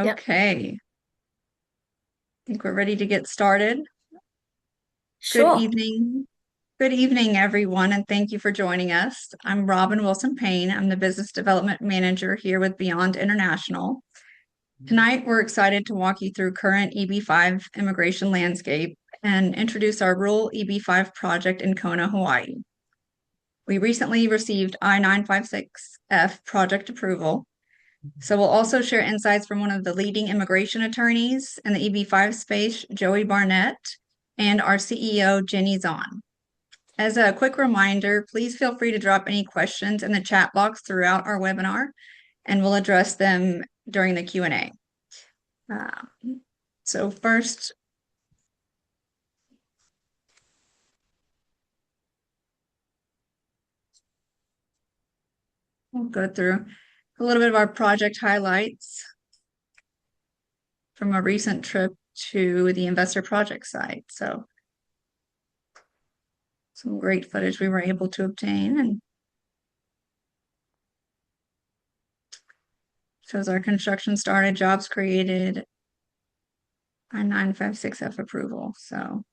Yep. Okay, I think we're ready to get started. Good Sure. evening. Good evening, everyone, and thank you for joining us. I'm Robin Wilson Payne. I'm the Business Development Manager here with Beyond International. Tonight, we're excited to walk you through current EB-5 immigration landscape and introduce our rural EB-5 project in Kona, Hawaii. We recently received I-956F project approval. So we'll also share insights from one of the leading immigration attorneys in the EB-5 space, Joey Barnett, and our CEO, Jenny Zhan. As a quick reminder, please feel free to drop any questions in the chat box throughout our webinar, and we'll address them during the Q&A. So first, we'll go through a little bit of our project highlights from a recent trip to the investor project site. So some great footage we were able to obtain and shows our construction started, jobs created, I-956F approval. So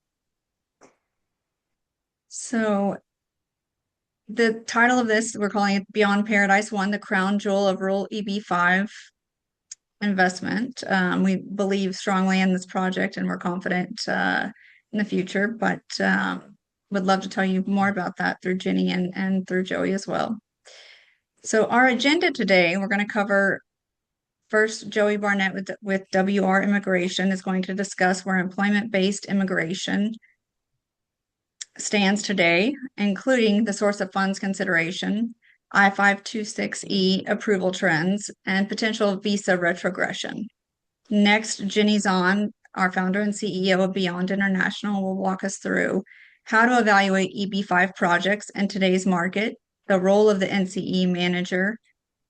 the title of this, we're calling it Beyond Paradise 1, the crown jewel of rural EB-5 investment. We believe strongly in this project and we're confident in the future, but would love to tell you more about that through Jenny and through Joey as well. So our agenda today, we're going to cover first, Joey Barnett with WR Immigration is going to discuss where employment-based immigration stands today, including the source of funds consideration, I-526E approval trends, and potential visa retrogression. Next, Jenny Zhan, our founder and CEO of Beyond International, will walk us through how to evaluate EB-5 projects in today's market, the role of the NCE manager,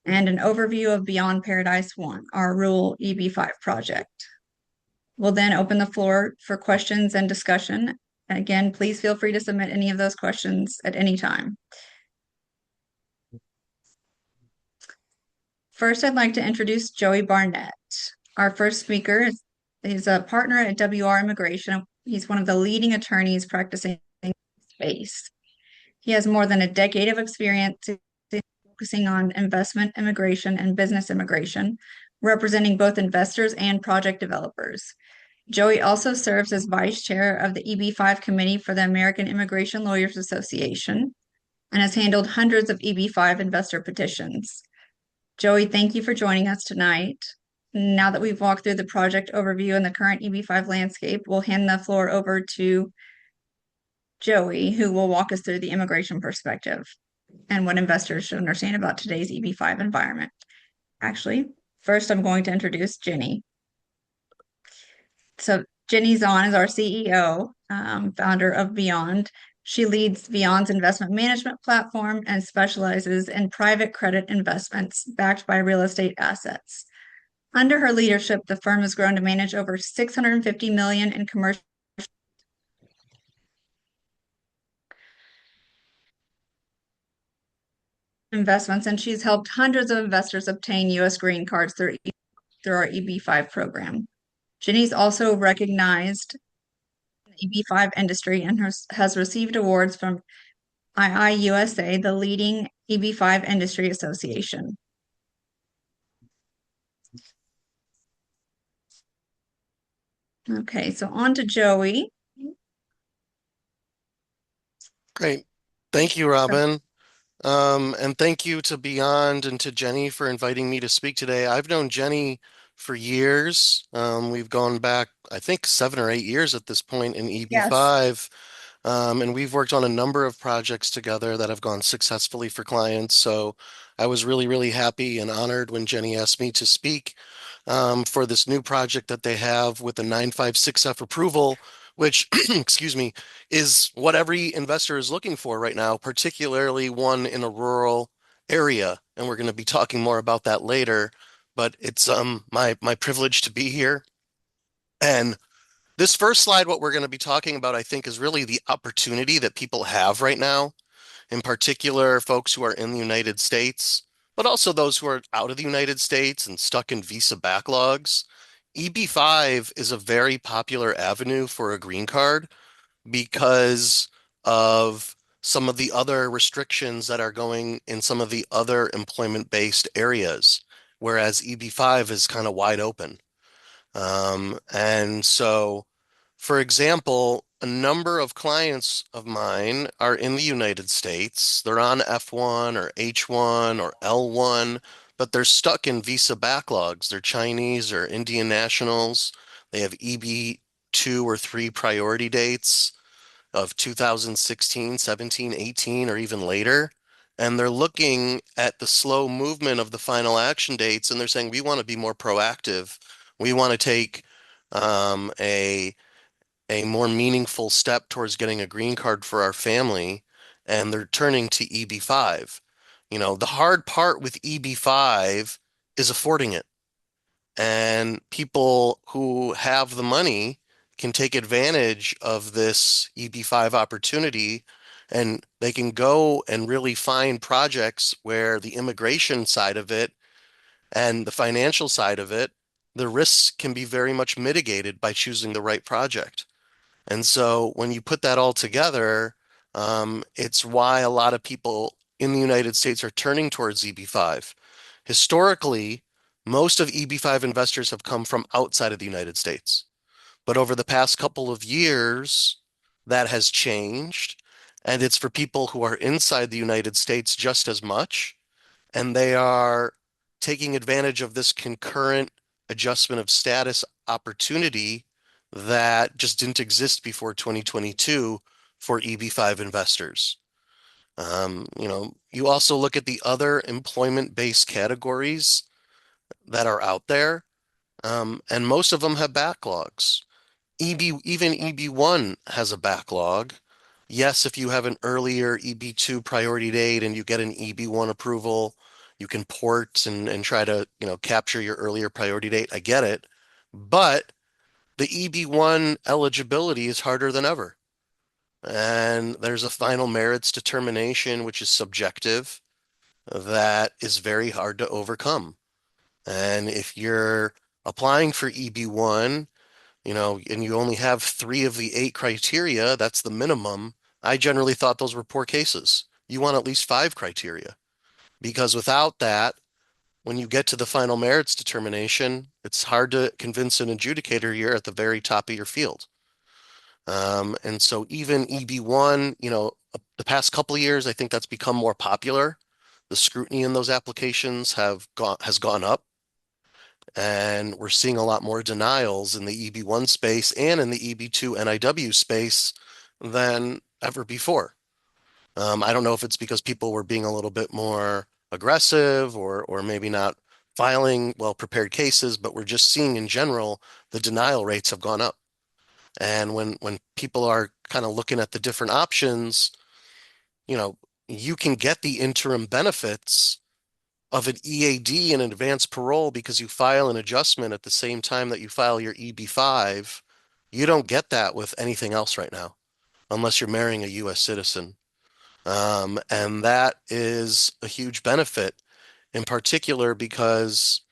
and an overview of Beyond Paradise 1, our rural EB-5 project. We'll then open the floor for questions and discussion. Again, please feel free to submit any of those questions at any time. First, I'd like to introduce Joey Barnett. Our first speaker is a partner at WR Immigration. He's one of the leading attorneys practicing in the space. He has more than a decade of experience focusing on investment immigration and business immigration, representing both investors and project developers. Joey also serves as vice chair of the EB-5 committee for the American Immigration Lawyers Association and has handled hundreds of EB-5 investor petitions. Joey, thank you for joining us tonight. Now that we've walked through the project overview and the current EB-5 landscape, we'll hand the floor over to Joey, who will walk us through the immigration perspective and what investors should understand about today's EB-5 environment. Actually, first I'm going to introduce Jenny. So Jenny Zhan is our CEO, founder of Beyond. She leads Beyond's investment management platform and specializes in private credit investments backed by real estate assets. Under her leadership, the firm has grown to manage over 650 million in commercial investments, and she's helped hundreds of investors obtain U.S. green cards through our EB-5 program. Jenny's also recognized in the EB-5 industry and has received awards from IIUSA, the leading EB-5 industry association. Okay, so on to Joey. Great. Thank you, Robin. And thank you to Beyond and to Jenny for inviting me to speak today. I've known Jenny for years. We've gone back, I think, 7 or 8 years at this point in Yes. EB-5. And we've worked on a number of projects together that have gone successfully for clients. So I was really, really happy and honored when Jenny asked me to speak for this new project that they have with the 956F approval, which, excuse me, is what every investor is looking for right now, particularly one in a rural area. And we're going to be talking more about that later. But it's my privilege to be here. And this first slide, what we're going to be talking about, I think, is really the opportunity that people have right now, in particular, folks who are in the United States. but also those who are out of the United States and stuck in visa backlogs. EB-5 is a very popular avenue for a green card because of some of the other restrictions that are going in some of the other employment-based areas, whereas EB-5 is kind of wide open. And so, for example, a number of clients of mine are in the United States. They're on F1 or H1 or L1, but they're stuck in visa backlogs. They're Chinese or Indian nationals. They have EB2 or 3 priority dates of 2016, 17, 18, or even later. And they're looking at the slow movement of the final action dates, and they're saying, we want to be more proactive. We want to take um, a, a more meaningful step towards getting a green card for our family, and they're turning to EB-5. You know, the hard part with EB-5 is affording it. And people who have the money can take advantage of this EB-5 opportunity, and they can go and really find projects where the immigration side of it and the financial side of it, the risks can be very much mitigated by choosing the right project. And so when you put that all together, it's why a lot of people in the United States are turning towards EB-5. Historically, most of EB-5 investors have come from outside of the United States. But over the past couple of years, that has changed. And it's for people who are inside the United States just as much. And they are taking advantage of this concurrent adjustment of status opportunity that just didn't exist before 2022 for EB-5 investors. You also look at the other employment-based categories that are out there, and most of them have backlogs. Even EB-1 has a backlog. Yes, if you have an earlier EB-2 priority date and you get an EB-1 approval, you can port and try to, capture your earlier priority date. I get it. But the EB-1 eligibility is harder than ever. And there's a final merits determination, which is subjective, that is very hard to overcome. And if you're applying for EB-1, and you only have 3 of the 8 criteria, that's the minimum. I generally thought those were poor cases. You want at least 5 criteria, because without that, when you get to the final merits determination, it's hard to convince an adjudicator you're at the very top of your field. And so even EB-1, the past couple of years, I think that's become more popular. The scrutiny in those applications has gone up, and we're seeing a lot more denials in the EB-1 space and in the EB-2 NIW space than ever before. I don't know if it's because people were being a little bit more aggressive or maybe not filing well-prepared cases, but we're just seeing in general the denial rates have gone up. And when people are kind of looking at the different options, you know, you can get the interim benefits of an EAD and an advanced parole because you file an adjustment at the same time that you file your EB-5. You don't get that with anything else right now, unless you're marrying a US citizen. And that is a huge benefit, in particular because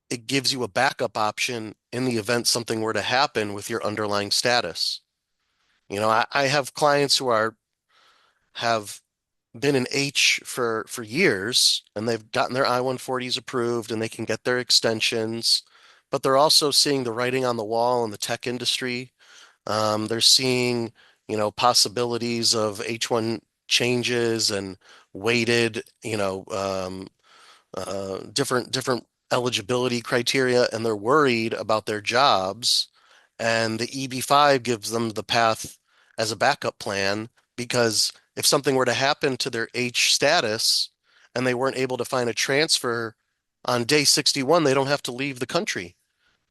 it gives you a backup option in the event something were to happen with your underlying status. I have clients who have been in H for years, and they've gotten their I-140s approved and they can get their extensions, but they're also seeing the writing on the wall in the tech industry. They're seeing, possibilities of H1 changes and weighted, different eligibility criteria, and they're worried about their jobs. And the EB-5 gives them the path as a backup plan, because if something were to happen to their H status and they weren't able to find a transfer on day 61, they don't have to leave the country.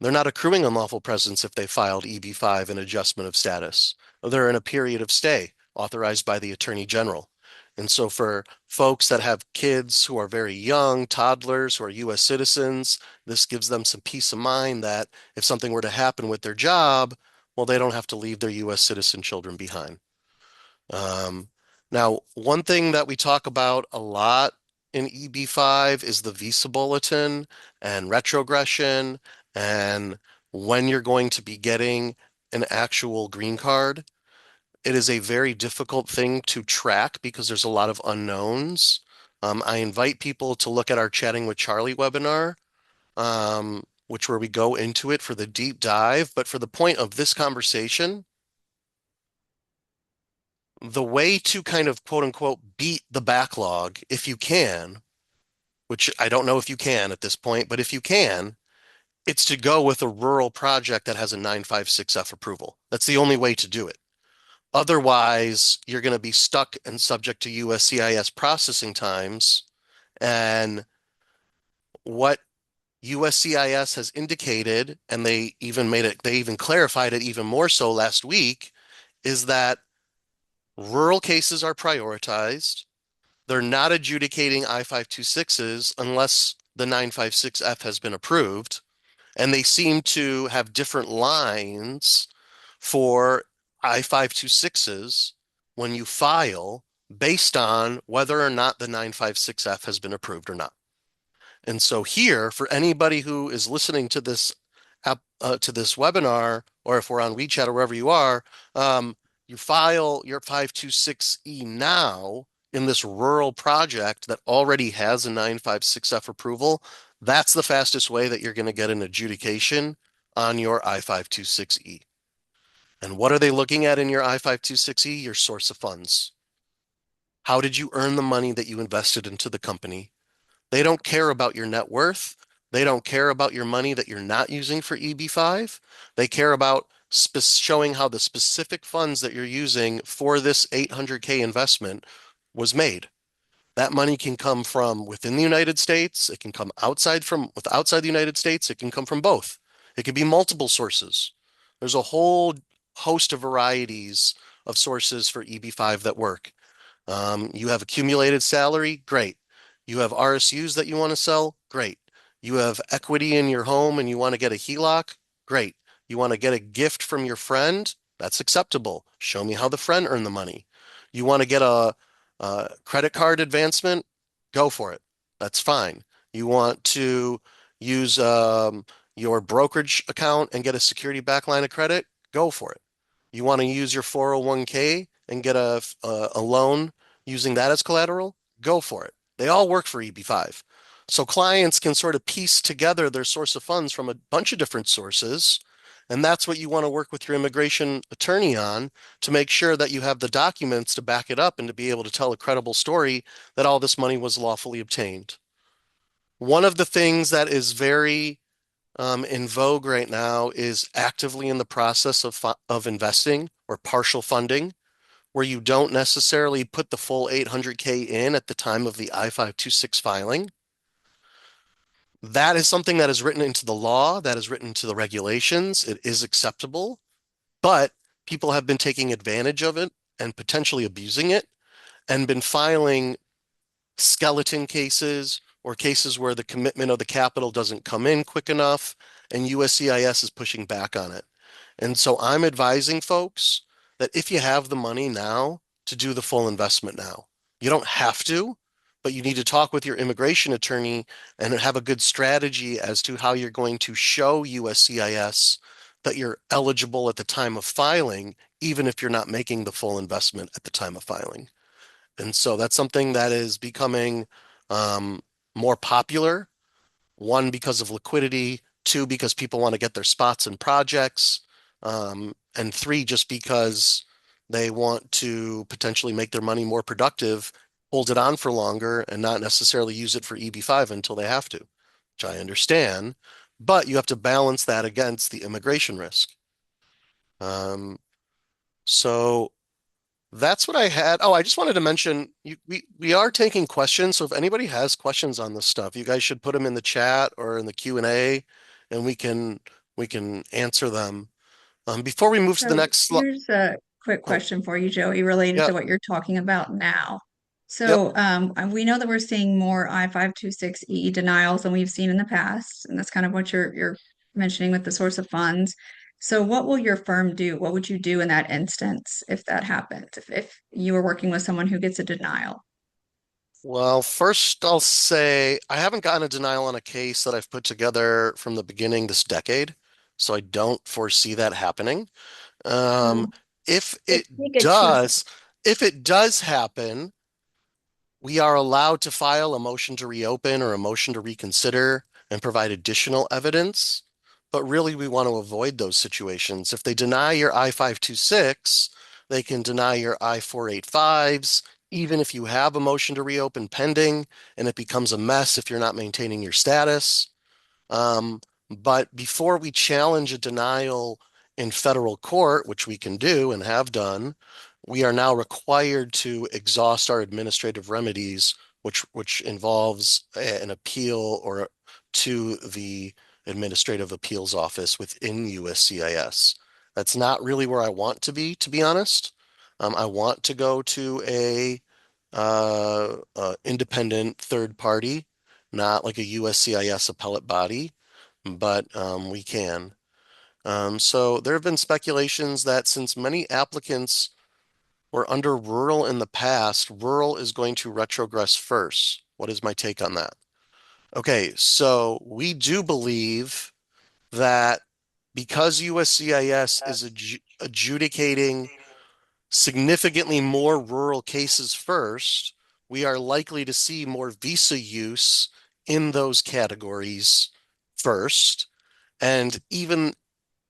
They're not accruing unlawful presence if they filed EB-5 and adjustment of status. They're in a period of stay authorized by the Attorney General. And so for folks that have kids who are very young, toddlers who are US citizens, this gives them some peace of mind that if something were to happen with their job, well, they don't have to leave their US citizen children behind. Um, Now, one thing that we talk about a lot in EB-5 is the visa bulletin and retrogression and when you're going to be getting an actual green card. It is a very difficult thing to track because there's a lot of unknowns. I invite people to look at our Chatting with Charlie webinar, which where we go into it for the deep dive. But for the point of this conversation, the way to kind of quote unquote beat the backlog, if you can, which I don't know if you can at this point, but if you can, it's to go with a rural project that has a 956F approval. That's the only way to do it. Otherwise, you're going to be stuck and subject to USCIS processing times. And what USCIS has indicated, and they even clarified it even more so last week, is that rural cases are prioritized. They're not adjudicating I-526s unless the 956F has been approved. And they seem to have different lines for I-526s when you file based on whether or not the 956F has been approved or not. And so here, for anybody who is listening to this to this webinar, or if we're on WeChat or wherever you are, you file your 526E now in this rural project that already has a 956F approval. That's the fastest way that you're going to get an adjudication on your I-526E. And what are they looking at in your I-526E? Your source of funds. How did you earn the money that you invested into the company? They don't care about your net worth. They don't care about your money that you're not using for EB-5. They care about showing how the specific funds that you're using for this 800K investment was made. That money can come from within the United States. It can come outside the United States. It can come from both. It can be multiple sources. There's a whole host of varieties of sources for EB-5 that work. You have accumulated salary, great. You have RSUs that you want to sell, great. You have equity in your home and you want to get a HELOC, great. You want to get a gift from your friend, that's acceptable. Show me how the friend earned the money. You want to get a credit card advancement, go for it. That's fine. You want to use your brokerage account and get a security back line of credit, go for it. You want to use your 401k and get a loan using that as collateral, go for it. They all work for EB-5. So clients can sort of piece together their source of funds from a bunch of different sources. And that's what you want to work with your immigration attorney on to make sure that you have the documents to back it up and to be able to tell a credible story that all this money was lawfully obtained. One of the things that is very in vogue right now is actively in the process of investing or partial funding, where you don't necessarily put the full 800K in at the time of the I-526 filing. That is something that is written into the law, that is written into the regulations. It is acceptable, but people have been taking advantage of it and potentially abusing it and been filing skeleton cases or cases where the commitment of the capital doesn't come in quick enough and USCIS is pushing back on it. And so I'm advising folks that if you have the money now, to do the full investment now. You don't have to, but you need to talk with your immigration attorney and have a good strategy as to how you're going to show USCIS that you're eligible at the time of filing, even if you're not making the full investment at the time of filing. And so that's something that is becoming more popular. One, because of liquidity. Two, because people want to get their spots in projects. And three, just because they want to potentially make their money more productive, hold it on for longer, and not necessarily use it for EB-5 until they have to, which I understand. But you have to balance that against the immigration risk. So that's what I had. Oh, I just wanted to mention we are taking questions. So if anybody has questions on this stuff, you guys should put them in the chat or in the Q&A, and we can answer them. Before we move to the So next slide. here's a quick Oh, question for you, Joey, related yeah, to what you're talking about now. yep. So we know that we're seeing more I-526E denials than we've seen in the past, and that's kind of what you're mentioning with the source of funds. So what will your firm do? What would you do in that instance if that happens? If you were working with someone who gets a denial? Well, first I'll say I haven't gotten a denial on a case that I've put together from the beginning this decade, so I don't foresee that happening. Um, Mm. if It's it sneak and cheat. does, if it does happen, we are allowed to file a motion to reopen or a motion to reconsider and provide additional evidence. But really, we want to avoid those situations. If they deny your I-526, they can deny your I-485s, even if you have a motion to reopen pending, and it becomes a mess if you're not maintaining your status. Um, but before we challenge a denial in federal court, which we can do and have done, we are now required to exhaust our administrative remedies, which involves an appeal or to the Administrative Appeals Office within USCIS. That's not really where I want to be honest. I want to go to a independent third party, not like a USCIS appellate body, but we can. So there have been speculations that since many applicants were under rural in the past, rural is going to retrogress first. What is my take on that? Okay, so we do believe that because USCIS is adjudicating significantly more rural cases first, we are likely to see more visa use in those categories first. And even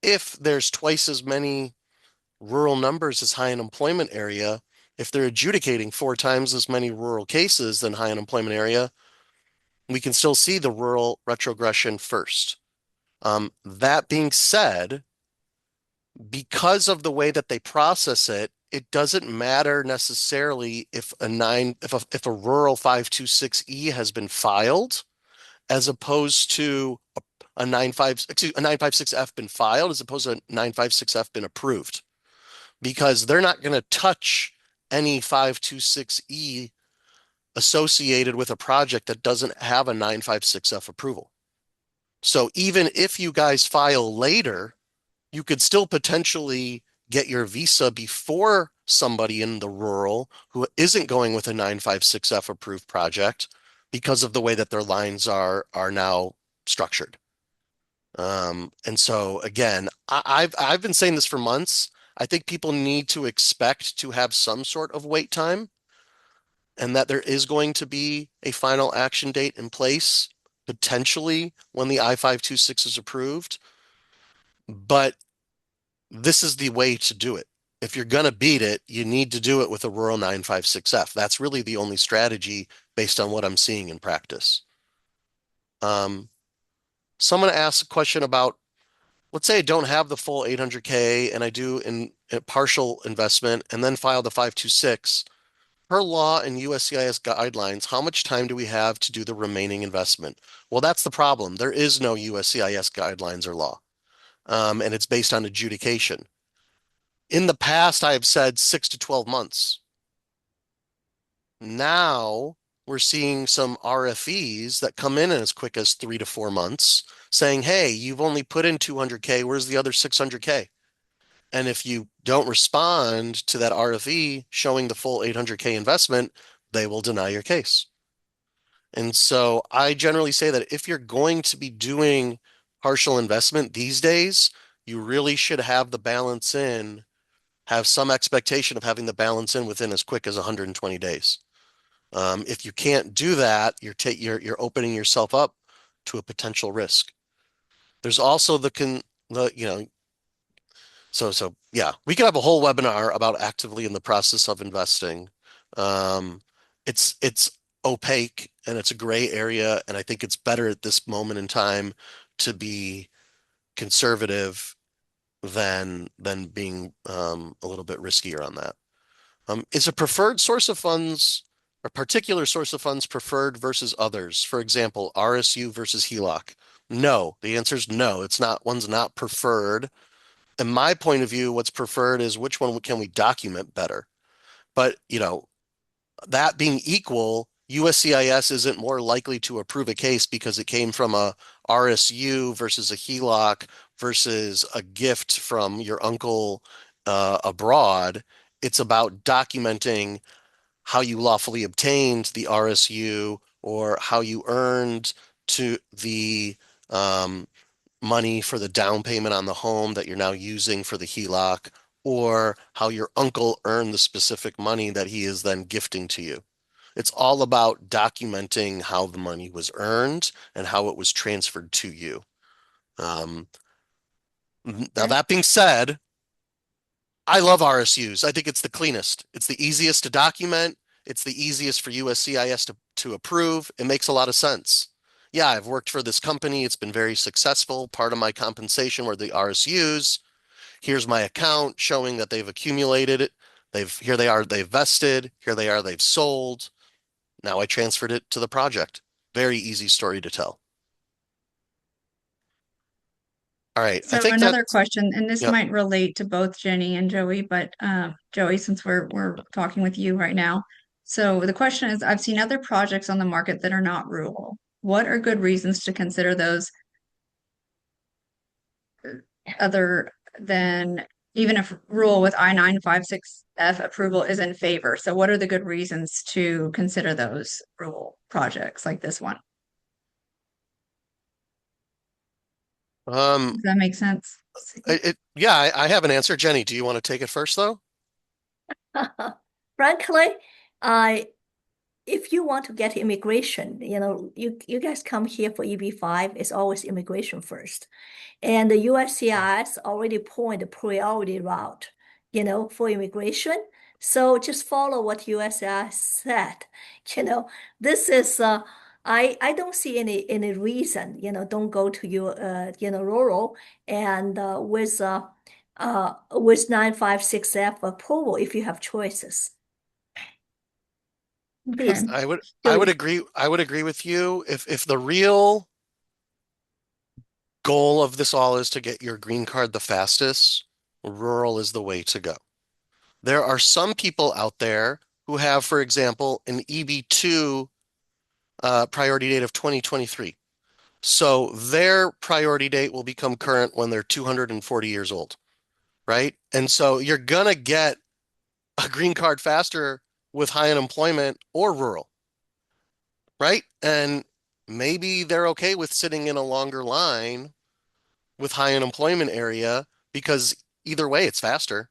if there's twice as many rural numbers as high unemployment area, if they're adjudicating four times as many rural cases than high unemployment area, we can still see the rural retrogression first. That being said, because of the way that they process it, it doesn't matter necessarily if a rural 526E has been filed as opposed to a 956F been filed as opposed to a 956F been approved because they're not going to touch any 526E associated with a project that doesn't have a 956F approval. So even if you guys file later, you could still potentially get your visa before somebody in the rural who isn't going with a 956F approved project because of the way that their lines are now structured. And so again, I've been saying this for months. I think people need to expect to have some sort of wait time and that there is going to be a final action date in place, potentially when the I-526 is approved. But this is the way to do it. If you're going to beat it, you need to do it with a rural 956F. That's really the only strategy based on what I'm seeing in practice. Um, Someone asked a question about, let's say I don't have the full 800K and I do in a partial investment and then file the 526. Per law and USCIS guidelines, how much time do we have to do the remaining investment? Well, that's the problem. There is no USCIS guidelines or law, and it's based on adjudication. In the past, I have said 6 to 12 months. Now we're seeing some RFEs that come in as quick as 3 to 4 months saying, hey, you've only put in 200K. Where's the other 600K? And if you don't respond to that RFE showing the full 800K investment, they will deny your case. And so I generally say that if you're going to be doing partial investment these days, you really should have the balance in, have some expectation of having the balance in within as quick as 120 days. If you can't do that, you're opening yourself up to a potential risk. There's also the yeah, we could have a whole webinar about actively in the process of investing. Um, it's opaque and it's a gray area, and I think it's better at this moment in time to be conservative than being a little bit riskier on that. Is a preferred source of funds, a particular source of funds preferred versus others? For example, RSU versus HELOC? No, the answer is no. It's not, one's not preferred. In my point of view, what's preferred is which one can we document better? But, that being equal, USCIS isn't more likely to approve a case because it came from a RSU versus a HELOC versus a gift from your uncle abroad. It's about documenting how you lawfully obtained the RSU or how you earned to the um, money for the down payment on the home that you're now using for the HELOC, or how your uncle earned the specific money that he is then gifting to you. It's all about documenting how the money was earned and how it was transferred to you. Um, Now, Okay. that being said, I love RSUs. I think it's the cleanest. It's the easiest to document. It's the easiest for USCIS to approve. It makes a lot of sense. Yeah, I've worked for this company. It's been very successful. Part of my compensation were the RSUs. Here's my account showing that they've accumulated it. Here they are, they've vested. Here they are, they've sold. Now I transferred it to the project. Very easy story to tell. All right, I So think that, another question, and this yep. might relate to both Jenny and Joey, but Joey, since we're talking with you right now. So the question is, I've seen other projects on the market that are not rural. What are good reasons to consider those other than even if rural with I-956F approval is in favor? So what are the good reasons to consider those rural projects like this one? Um, Does that make sense? yeah, I have an answer. Jenny, do you want to take it first though? Frankly, I if you want to get immigration, you guys come here for EB-5, it's always immigration first. And the USCIS already point the priority route, for immigration. So just follow what USCIS said. You know, this is I don't see any reason, don't go to your rural and with 956F approval if you have choices. Okay. Please, I would Joey. agree. I would agree with you. If the real goal of this all is to get your green card the fastest, rural is the way to go. There are some people out there who have, for example, an EB-2 priority date of 2023. So their priority date will become current when they're 240 years old, right? And so you're gonna get a green card faster with high unemployment or rural, right? And maybe they're okay with sitting in a longer line with high unemployment area because either way it's faster.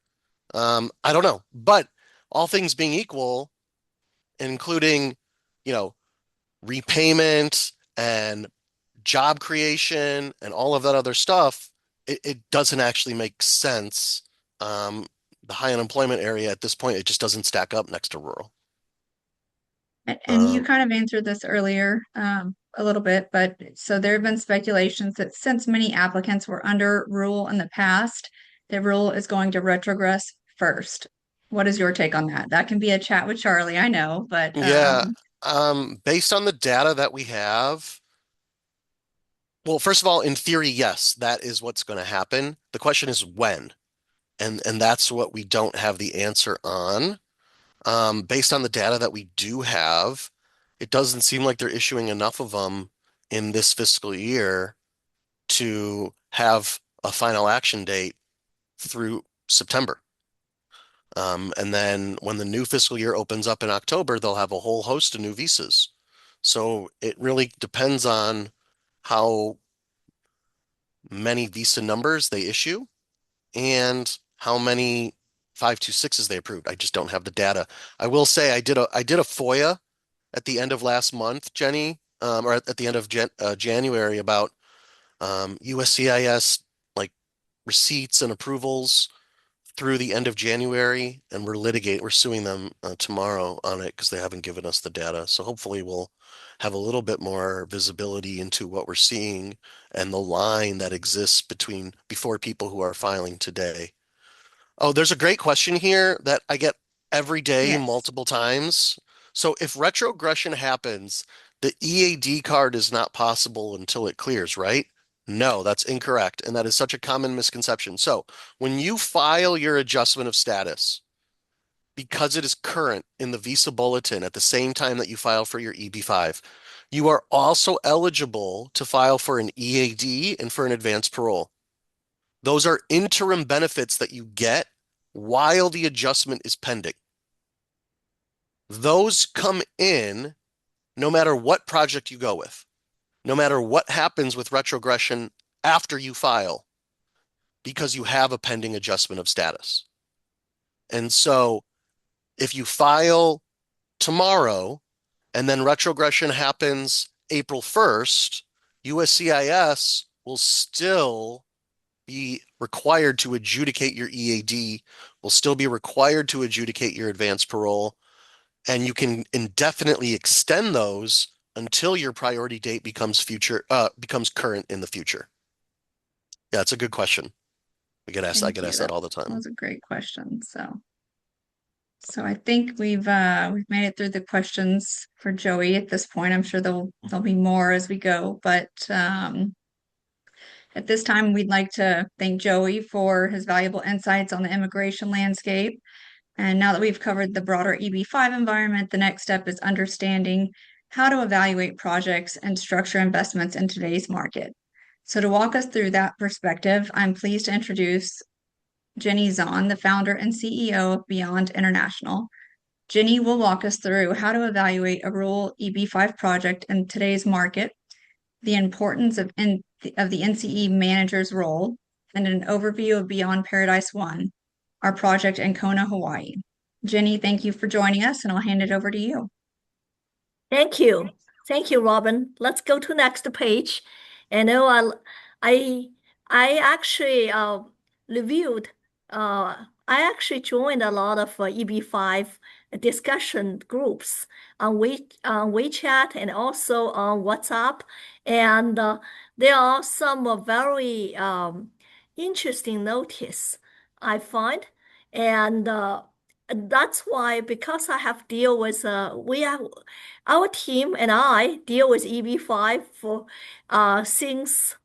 I don't know, but all things being equal, including, you know, repayment and job creation and all of that other stuff, it doesn't actually make sense. Um, the high unemployment area at this point, it just doesn't stack up next to rural. And you Um, kind of answered this earlier, a little bit, but so there have been speculations that since many applicants were under rule in the past, the rule is going to retrogress first. What is your take on that? That can be a chat with Charlie, I know, but yeah, based on the data that we have, well, first of all, in theory, yes, that is what's going to happen. The question is when, and that's what we don't have the answer on. Based on the data that we do have, it doesn't seem like they're issuing enough of them in this fiscal year to have a final action date through September. And then when the new fiscal year opens up in October, they'll have a whole host of new visas. So it really depends on how many visa numbers they issue and how many 526s they approved. I just don't have the data. I will say I did a FOIA at the end of last month, Jenny, or at the end of January about USCIS like receipts and approvals through the end of January, and we're suing them tomorrow on it because they haven't given us the data. So hopefully we'll have a little bit more visibility into what we're seeing and the line that exists before people who are filing today. Oh, there's a great question here that I get every day, yes. multiple times. So if retrogression happens, the EAD card is not possible until it clears, right? No, that's incorrect. And that is such a common misconception. So when you file your adjustment of status, because it is current in the visa bulletin at the same time that you file for your EB-5, you are also eligible to file for an EAD and for an advanced parole. Those are interim benefits that you get while the adjustment is pending. those come in no matter what project you go with, no matter what happens with retrogression after you file, because you have a pending adjustment of status. And so if you file tomorrow and then retrogression happens April 1st, USCIS will still be required to adjudicate your EAD, will still be required to adjudicate your advance parole, and you can indefinitely extend those until your priority date becomes current in the future. Yeah, it's a good question. I get asked Thank you. that all the That time. was a great question. So I think we've made it through the questions for Joey at this point. I'm sure there'll be more as we go, but at this time we'd like to thank Joey for his valuable insights on the immigration landscape. And now that we've covered the broader EB-5 environment, the next step is understanding how to evaluate projects and structure investments in today's market. So to walk us through that perspective, I'm pleased to introduce Jenny Zhan, the founder and CEO of Beyond International. Jenny will walk us through how to evaluate a rural EB-5 project in today's market, the importance of the NCE manager's role, and an overview of Beyond Paradise One, our project in Kona, Hawaii. Jenny, thank you for joining us, and I'll hand it over to you. Thank you. Thank you, Robin. Let's go to next page. And now I actually reviewed, I actually joined a lot of EB-5 discussion groups on WeChat and also on WhatsApp. And there are some very interesting notice I find. And that's why, because I have deal with our team and I deal with EB-5 for since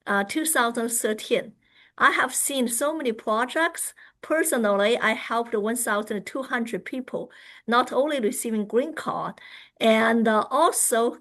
2013. I have seen so many projects. Personally, I helped 1,200 people not only receiving green card and also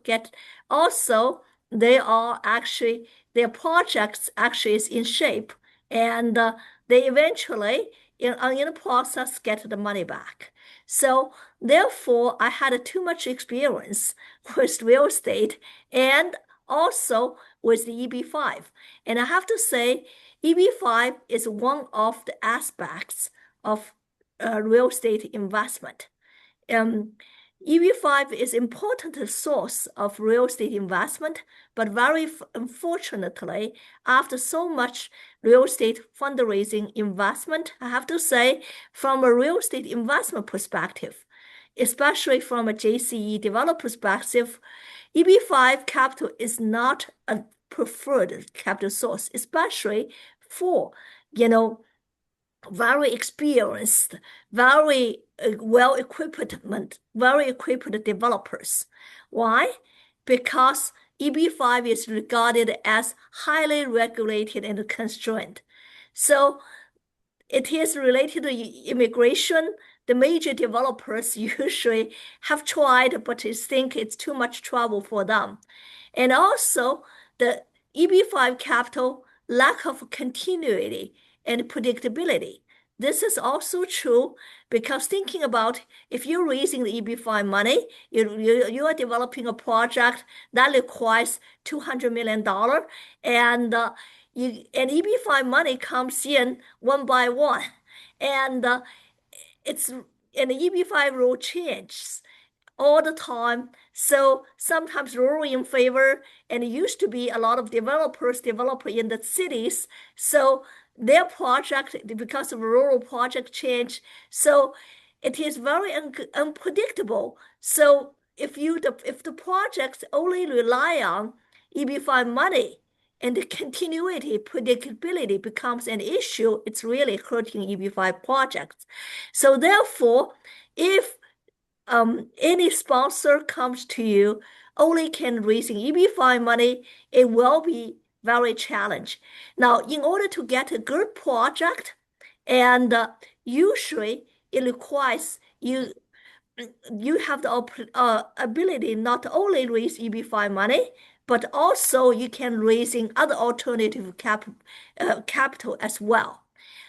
they are actually their projects actually is in shape, and they eventually in the process get the money back. So therefore, I had too much experience with real estate and also with the EB-5. And I have to say, EB-5 is one of the aspects of real estate investment. EB-5 is important source of real estate investment, but very unfortunately, after so much real estate fundraising investment, I have to say, from a real estate investment perspective, especially from a JCE developer perspective, EB-5 capital is not a preferred capital source, especially for, very experienced, very very equipped developers. Why? Because EB-5 is regarded as highly regulated and constrained. So it is related to immigration. The major developers usually have tried, but think it's too much trouble for them. And also the EB-5 capital lack of continuity and predictability. This is also true because thinking about if you're raising the EB-5 money, you are developing a project that requires $200 million, and EB-5 money comes in one by one, and the EB-5 rule changes all the time. So sometimes rural in favor, and it used to be a lot of developers develop in the cities. So their project, because of rural project change, so it is very unpredictable. So if the projects only rely on EB-5 money and the continuity, predictability becomes an issue, it's really hurting EB-5 projects. So therefore, if any sponsor comes to you only can raising EB-5 money, it will be very challenging. Now, in order to get a good project, and usually it requires you have the ability not only raise EB-5 money, but also you can raising other alternative capital as well.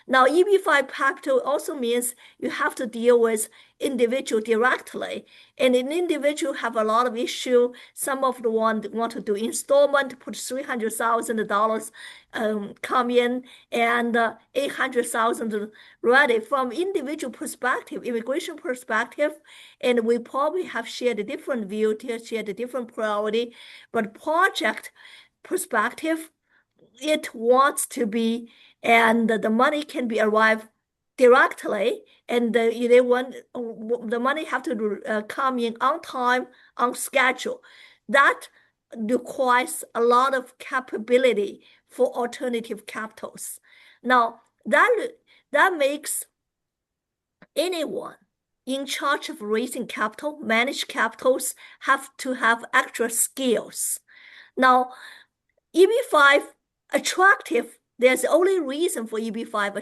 Now, EB-5 capital also means you have to deal with individual directly, and an individual have a lot of issue. Some of the one want to do installment, put $300,000 come in, and 800,000 ready. From individual perspective, immigration perspective, and we probably have shared a different view, shared a different priority, but project perspective, it wants to be, and the money can be arrived directly, and they want the money have to come in on time, on schedule. That requires a lot of capability for alternative capitals. Now, that makes anyone in charge of raising capital, manage capitals, have to have extra skills. Now, EB-5 attractive, there's the only reason for EB-5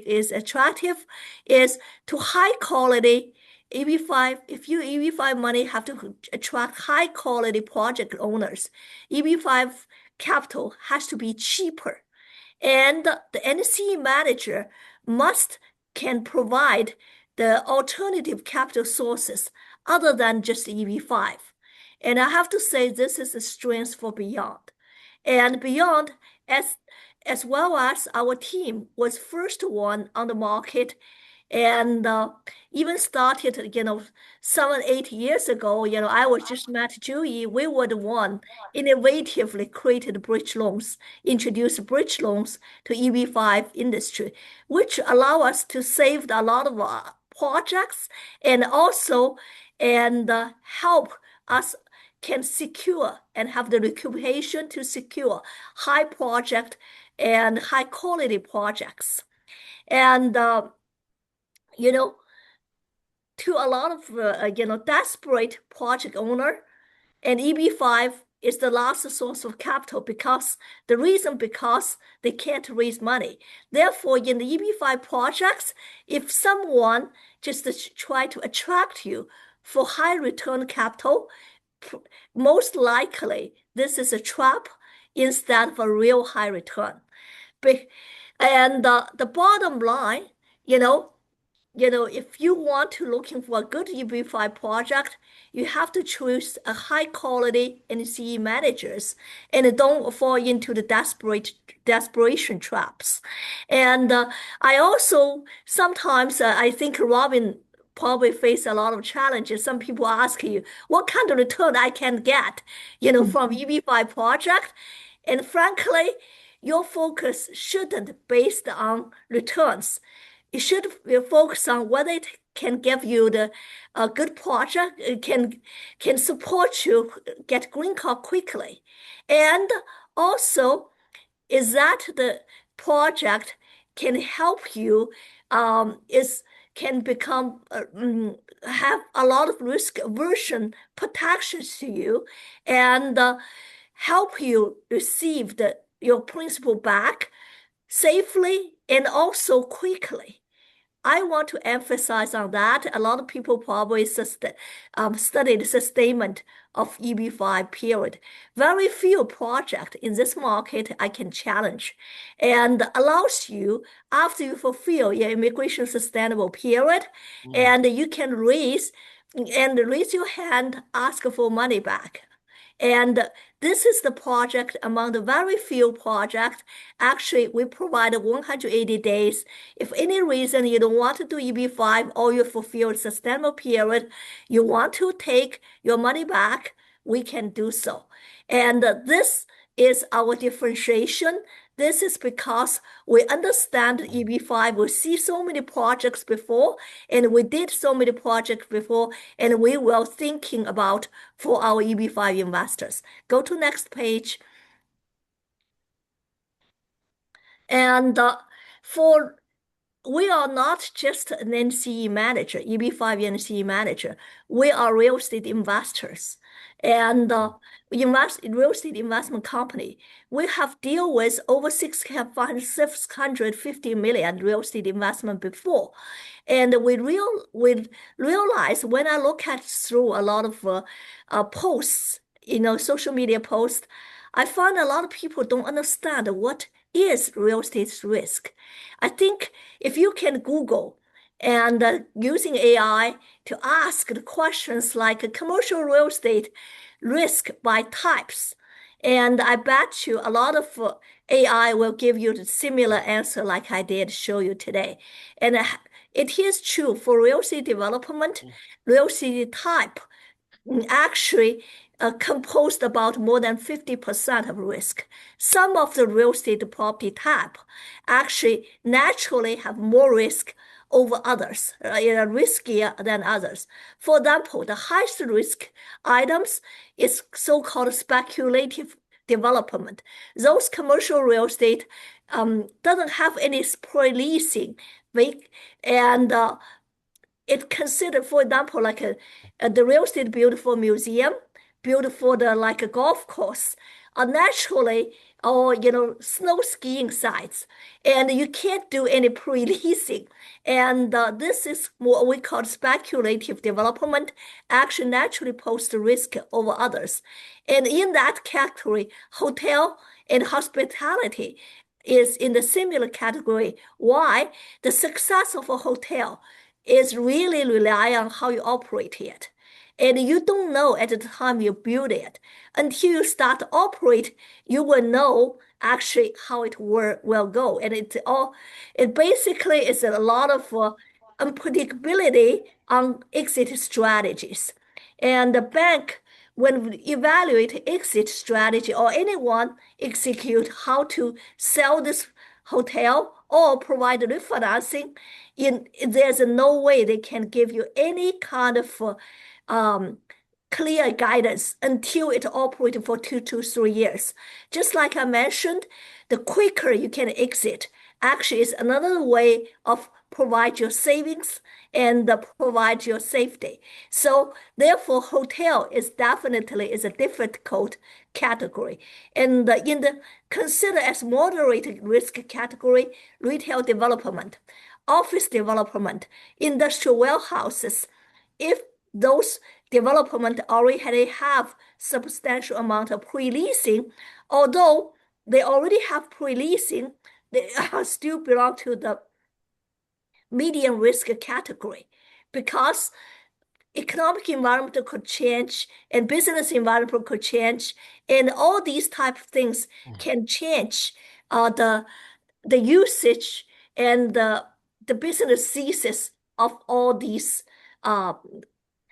is attractive is to high quality EB-5. If you EB-5 money have to attract high quality project owners, EB-5 capital has to be cheaper. And the NCE manager can provide the alternative capital sources other than just EB-5. And I have to say, this is a strength for Beyond. And Beyond, as well as our team, was first one on the market, and even started, 7-8 years ago. I was just met Julie. We were the one innovatively created bridge loans, introduced bridge loans to EB-5 industry, which allow us to save a lot of projects, and also help us can secure and have the reputation to secure high project and high quality projects. And, to a lot of, desperate project owner, and EB-5 is the last source of capital because they can't raise money. Therefore, in the EB-5 projects, if someone just try to attract you for high return capital, most likely this is a trap instead of a real high return. And the bottom line, if you want to looking for a good EB-5 project, you have to choose a high quality NCE managers and don't fall into the desperation traps. And I also sometimes I think Robin probably face a lot of challenges. Some people ask you, what kind of return I can get, from EB-5 project? And frankly, your focus shouldn't based on returns. It should focus on whether it can give you a good project, it can support you get green card quickly. And also, is that the project can help you, can become have a lot of risk aversion protections to you, and help you receive your principal back safely and also quickly. I want to emphasize on that. A lot of people probably studied the sustainment of EB-5 period. Very few projects in this market I can challenge, and allows you, after you fulfill your immigration sustainable period, and you can raise your hand, ask for money back. And this is the project among the very few projects. Actually, we provide 180 days. If any reason you don't want to do EB-5 or you fulfill sustainable period, you want to take your money back, we can do so. And this is our differentiation. This is because we understand EB-5. We see so many projects before, and we did so many projects before, and we were thinking about for our EB-5 investors. Go to next page. And we are not just an NCE manager, EB-5 NCE manager. We are real estate investors, and real estate investment company. We have dealt with over 650 million real estate investment before, and we realize when I look at through a lot of posts, social media posts, I find a lot of people don't understand what is real estate risk. I think if you can Google and using AI to ask the questions like commercial real estate risk by types, and I bet you a lot of AI will give you the similar answer like I did show you today. And it is true for real estate development, real estate type actually composed about more than 50% of risk. Some of the real estate property type actually naturally have more risk over others, riskier than others. For example, the highest risk items is so-called speculative development. Those commercial real estate doesn't have any pre-leasing, and it considered, for example, like the real estate built for museum, built for the like a golf course, naturally, or snow skiing sites, and you can't do any pre-leasing. And this is what we call speculative development. Actually, naturally pose risk over others. And in that category, hotel and hospitality is in the similar category. Why? The success of a hotel is really rely on how you operate it. And you don't know at the time you build it. Until you start to operate, you will know actually how it will go. And it basically is a lot of unpredictability on exit strategies. And the bank, when we evaluate exit strategy or anyone execute how to sell this hotel or provide refinancing, there's no way they can give you any kind of clear guidance until it operates for 2 to 3 years. Just like I mentioned, the quicker you can exit actually is another way of provide your savings and provide your safety. So therefore, hotel is definitely is a difficult category. And in the consider as moderate risk category, retail development, office development, industrial warehouses. If those development already have substantial amount of pre-leasing, although they already have pre-leasing, they still belong to the medium risk category because economic environment could change and business environment could change, and all these type of things can change the usage and the business thesis of uh,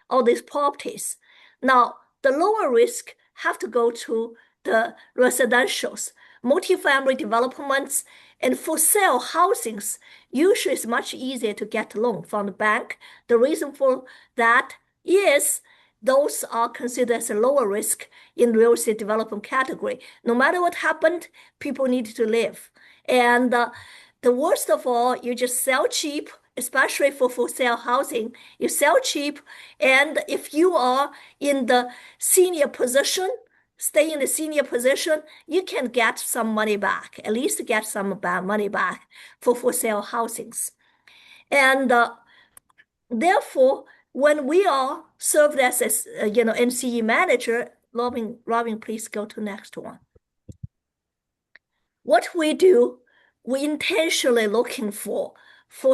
all these properties. Now, the lower risk have to go to the residentials, multifamily developments, and for sale housings. Usually it's much easier to get a loan from the bank. The reason for that is those are considered as a lower risk in real estate development category. No matter what happened, people need to live. And the worst of all, you just sell cheap, especially for sale housing. You sell cheap, and if you are in the senior position, stay in the senior position, you can get some money back, at least get some money back for sale housings. And therefore, when we are served as NCE manager, Robin, please go to next one. What we do, we intentionally looking for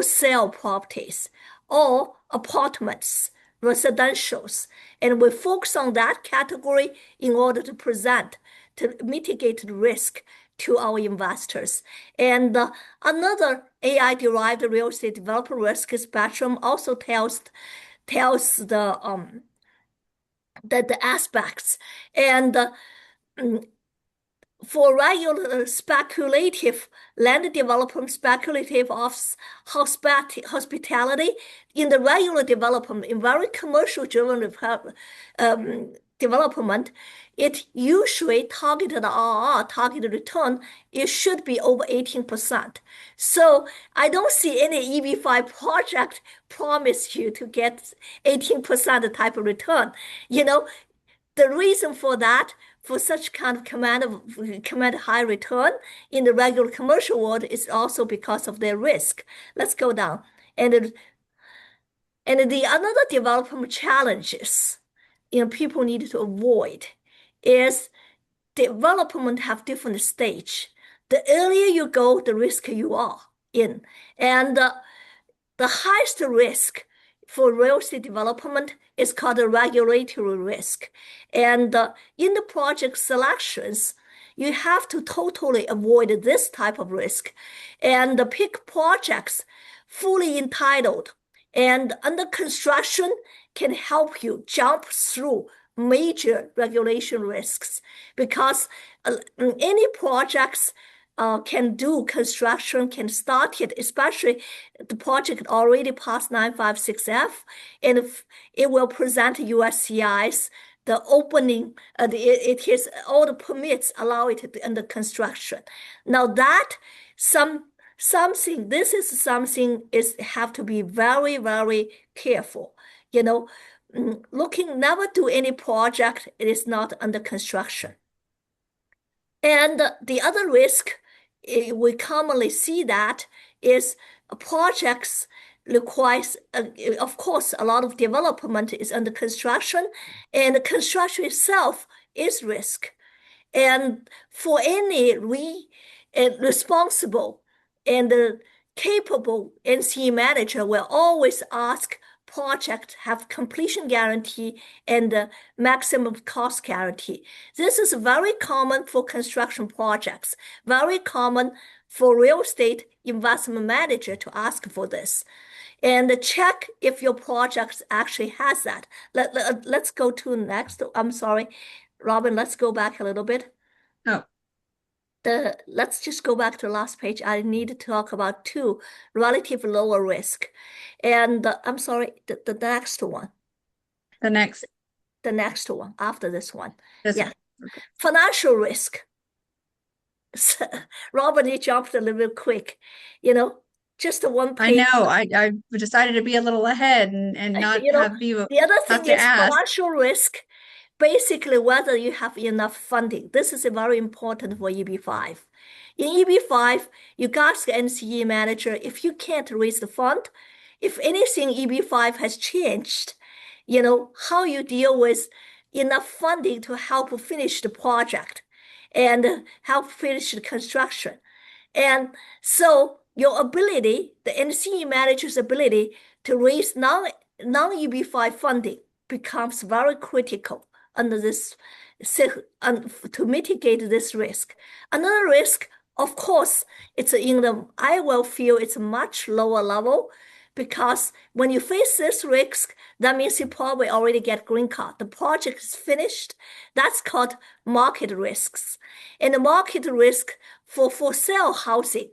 sale properties or apartments, residentials, and we focus on that category in order to mitigate the risk to our investors. And another AI-derived real estate developer risk spectrum also tells the aspects. And for regular speculative land development, speculative of hospitality, in the regular development, in very commercial driven development, it usually targeted RR, targeted return, it should be over 18%. So I don't see any EB-5 project promise you to get 18% type of return. The reason for that, for such kind of command high return in the regular commercial world is also because of their risk. Let's go down. And the another development challenges people need to avoid is development have different stage. The earlier you go, the risk you are in. And the highest risk for real estate development is called the regulatory risk. And in the project selections, you have to totally avoid this type of risk and pick projects fully entitled and under construction can help you jump through major regulation risks because any projects can do construction, can start it, especially the project already passed 956F, and if it will present USCIS, the opening, it is all the permits allow it to be under construction. Now that this is something is have to be very, very careful. Never do any project, it is not under construction. And the other risk, we commonly see that is projects requires, of course, a lot of development is under construction, and the construction itself is risk. And for any responsible and capable NCE manager will always ask project have completion guarantee and maximum cost guarantee. This is very common for construction projects, very common for real estate investment manager to ask for this. And check if your project actually has that. Let's go to next. I'm sorry, Robin, let's go back a little bit. Oh. Let's just go back to the last page. I need to talk about two relative lower risk. And I'm sorry, the next one. The next one after this one. This yeah. one. Okay. Financial risk. Robin, you jumped a little bit quick. Just one page. I know. I decided to be a little ahead and not have you the other thing is ask. Financial risk. Basically, whether you have enough funding. This is very important for EB-5. In EB-5, you ask the NCE manager, if you can't raise the fund, if anything EB-5 has changed, how you deal with enough funding to help finish the project and help finish the construction. And so your ability, the NCE manager's ability to raise non-EB-5 funding becomes very critical under this to mitigate this risk. Another risk, of course, I will feel it's a much lower level because when you face this risk, that means you probably already get green card. The project is finished. That's called market risks. And the market risk for sale housing,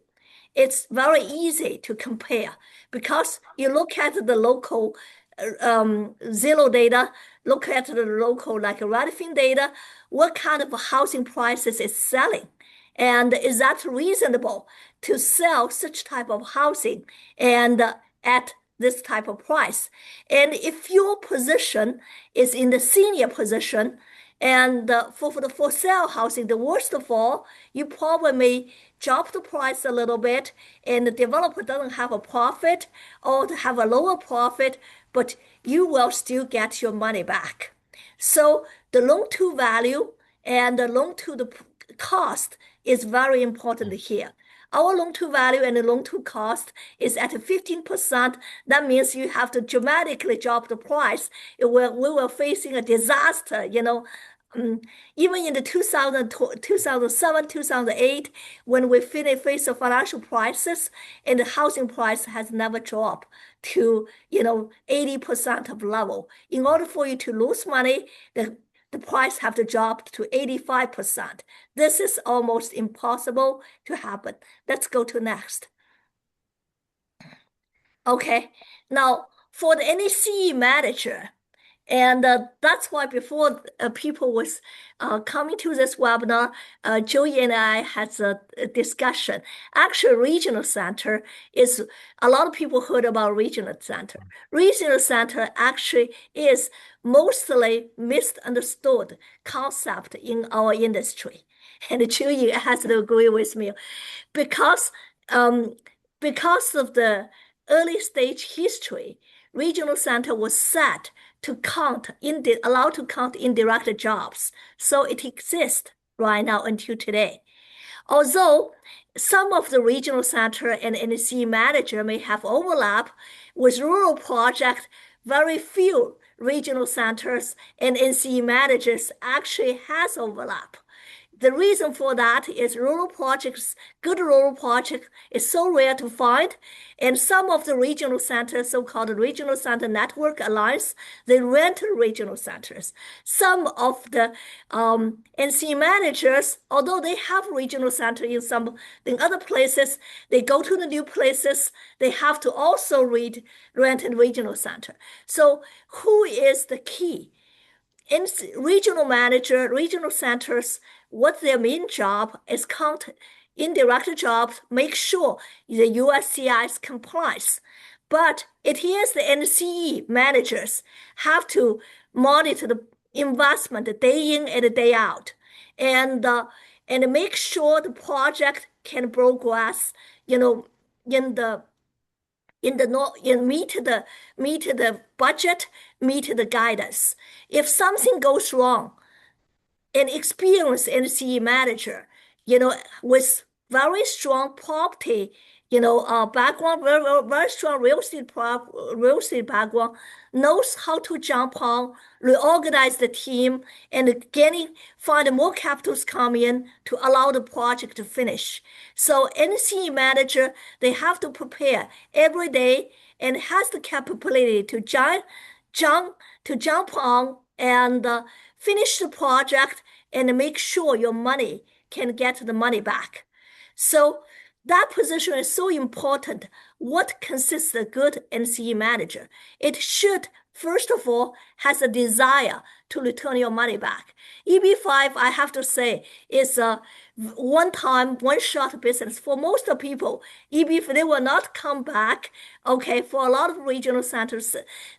it's very easy to compare because you look at the local Zillow data, look at the local like Redfin data, what kind of housing prices is selling, and is that reasonable to sell such type of housing and at this type of price? And if your position is in the senior position, and for the for sale housing, the worst of all, you probably may drop the price a little bit, and the developer doesn't have a profit or to have a lower profit, but you will still get your money back. So the loan to value and the loan to the cost is very important here. Our loan to value and the loan to cost is at 15%. That means you have to dramatically drop the price. We were facing a disaster, even in the 2007, 2008, when we faced the financial crisis and the housing price has never dropped to, 80% of level. In order for you to lose money, the price have to drop to 85%. This is almost impossible to happen. Let's go to next. Okay, now for the NCE manager, and that's why before people was coming to this webinar, Joey and I had a discussion. Actually, regional center is, a lot of people heard about regional center. Regional center actually is mostly misunderstood concept in our industry. And Joey has to agree with me because of the early stage history, regional center was set to allowed to count indirect jobs. So it exists, right now until today. Although some of the regional center and NC manager may have overlap with rural project, very few regional centers and NC managers actually has overlap. The reason for that is good rural projects is so rare to find. And some of the regional centers, so-called regional center network alliance, they rent regional centers. Some of the NC managers, although they have regional center in other places, they go to the new places, they have to also rent a regional center. So who is the key? In regional manager, regional centers, what their main job is count indirect jobs, make sure the USCIS complies. But it is the NCE managers have to monitor the investment day in and day out, and make sure the project can progress, in the meet the budget, meet the guidance. If something goes wrong, an experienced NCE manager, with very strong property, background, very strong real estate background, knows how to jump on, reorganize the team, and find more capitals come in to allow the project to finish. So NCE manager, they have to prepare every day and has the capability to jump on and finish the project and make sure your money can get the money back. So that position is so important. What consists a good NCE manager? It should, first of all, has a desire to return your money back. EB-5, I have to say, is a one-time, one-shot business. For most of people, EB, they will not come back. Okay, for a lot of regional centers,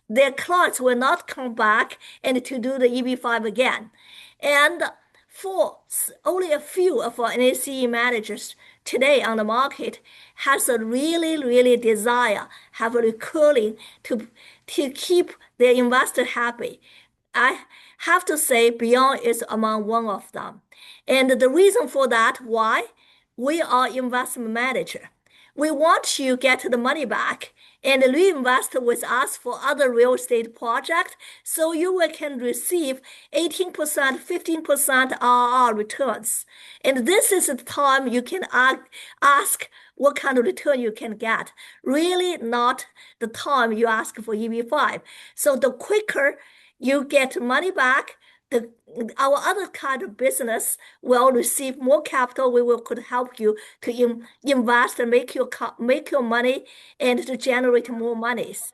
their clients will not come back and to do the EB-5 again. And for only a few of our NCE managers today on the market has a really desire, have a recurring to keep their investor happy. I have to say Beyond is among one of them. And the reason for that, why? We are investment manager. We want you to get the money back and reinvest with us for other real estate projects, so you can receive 18%, 15% IRR returns. And this is the time you can ask what kind of return you can get. Really not the time you ask for EB-5. So the quicker you get money back, our other kind of business will receive more capital. Could help you to invest and make your money and to generate more monies.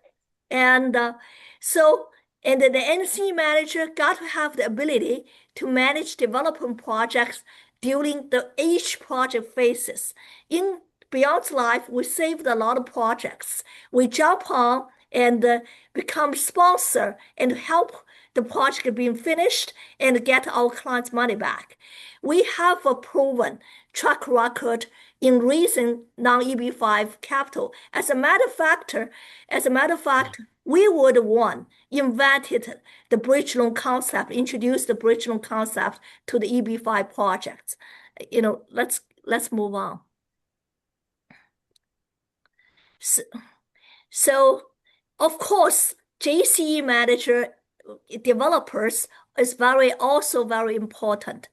And and the NC manager got to have the ability to manage development projects during each project phases. In Beyond's life, we saved a lot of projects. We jump on and become sponsor and help the project being finished and get our clients' money back. We have a proven track record in raising non-EB-5 capital. As a matter of fact, we were the one invented the bridge loan concept, introduced the bridge loan concept to the EB-5 projects. Let's move on. So of course, JCE manager developers is also very important.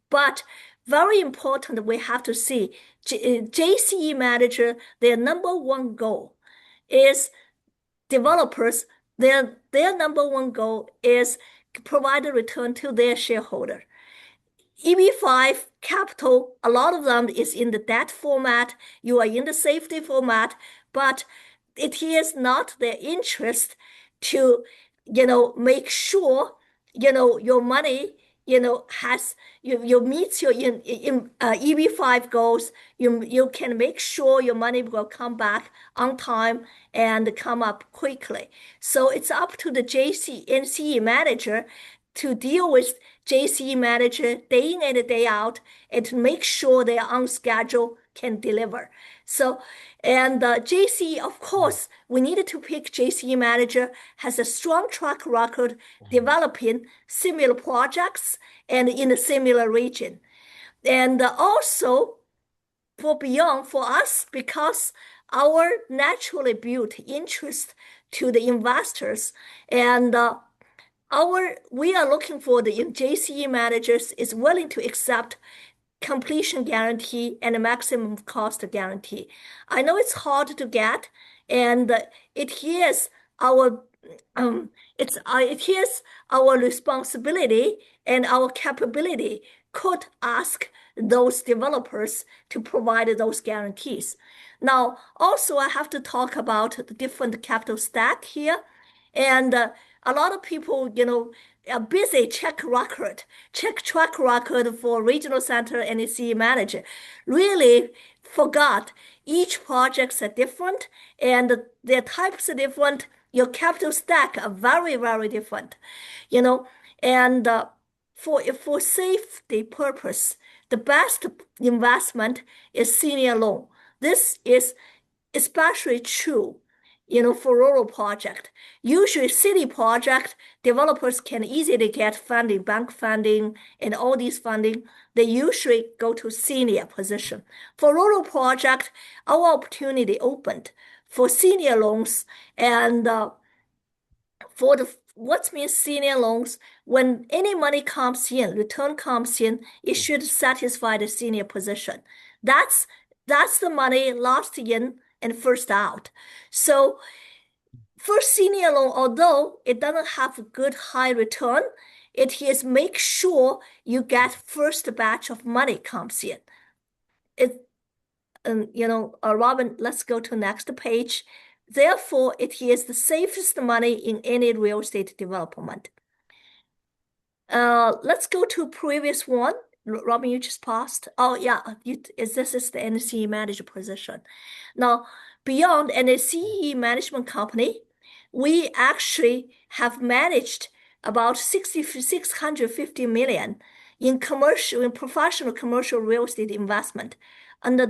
But very important, we have to see JCE manager, their number one goal is developers, their number one goal is provide a return to their shareholder. EB-5 capital, a lot of them is in the debt format, you are in the safety format, but it is not their interest to make sure, your money, has, you meet your EB-5 goals. You can make sure your money will come back on time and come up quickly. So it's up to the NCE manager to deal with JCE manager day in and day out and to make sure they are on schedule, can deliver. So, and JCE, of course, we needed to pick JCE manager, has a strong track record developing similar projects and in a similar region. And also for beyond for us, because our naturally built interest to the investors and we are looking for the JCE managers is willing to accept completion guarantee and a maximum cost guarantee. I know it's hard to get, and it is our it is our responsibility and our capability could ask those developers to provide those guarantees. Now, also I have to talk about the different capital stack here, and a lot of people, are busy check track record for regional center and CE manager. Really forgot each projects are different and their types are different. Your capital stack are very, very different, you know, and for safety purpose, the best investment is senior loan. This is especially true, for rural project. Usually city project, developers can easily get funding, bank funding, and all these funding. They usually go to senior position. For rural project, our opportunity opened for senior loans and for the what means senior loans, when any money comes in, return comes in, it should satisfy the senior position. That's the money last in and first out. So for senior loan, although it doesn't have a good high return, it is make sure you get first batch of money comes in. It Robin, let's go to next page. Therefore, it is the safest money in any real estate development. Let's go to previous one. Robin, you just passed. Oh yeah, this is the NCE manager position. Now, beyond NCE management company, we actually have managed about 650 million in professional commercial real estate investment under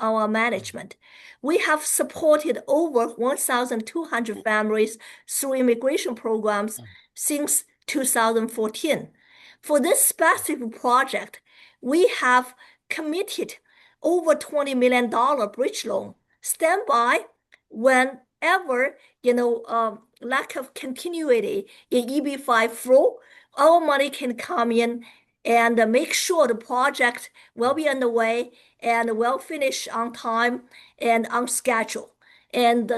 our management. We have supported over 1,200 families through immigration programs since 2014. For this specific project, we have committed over $20 million bridge loan. Stand by whenever, lack of continuity in EB-5 flow, our money can come in and make sure the project will be underway and will finish on time and on schedule. And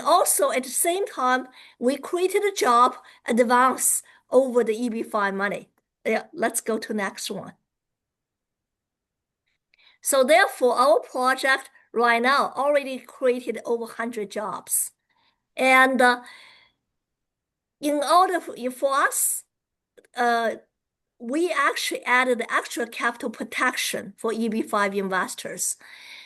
also at the same time, we created a job advance over the EB-5 money. Yeah, let's go to next one. So therefore, our project right now already created over 100 jobs. And in order for us, we actually added extra capital protection for EB-5 investors.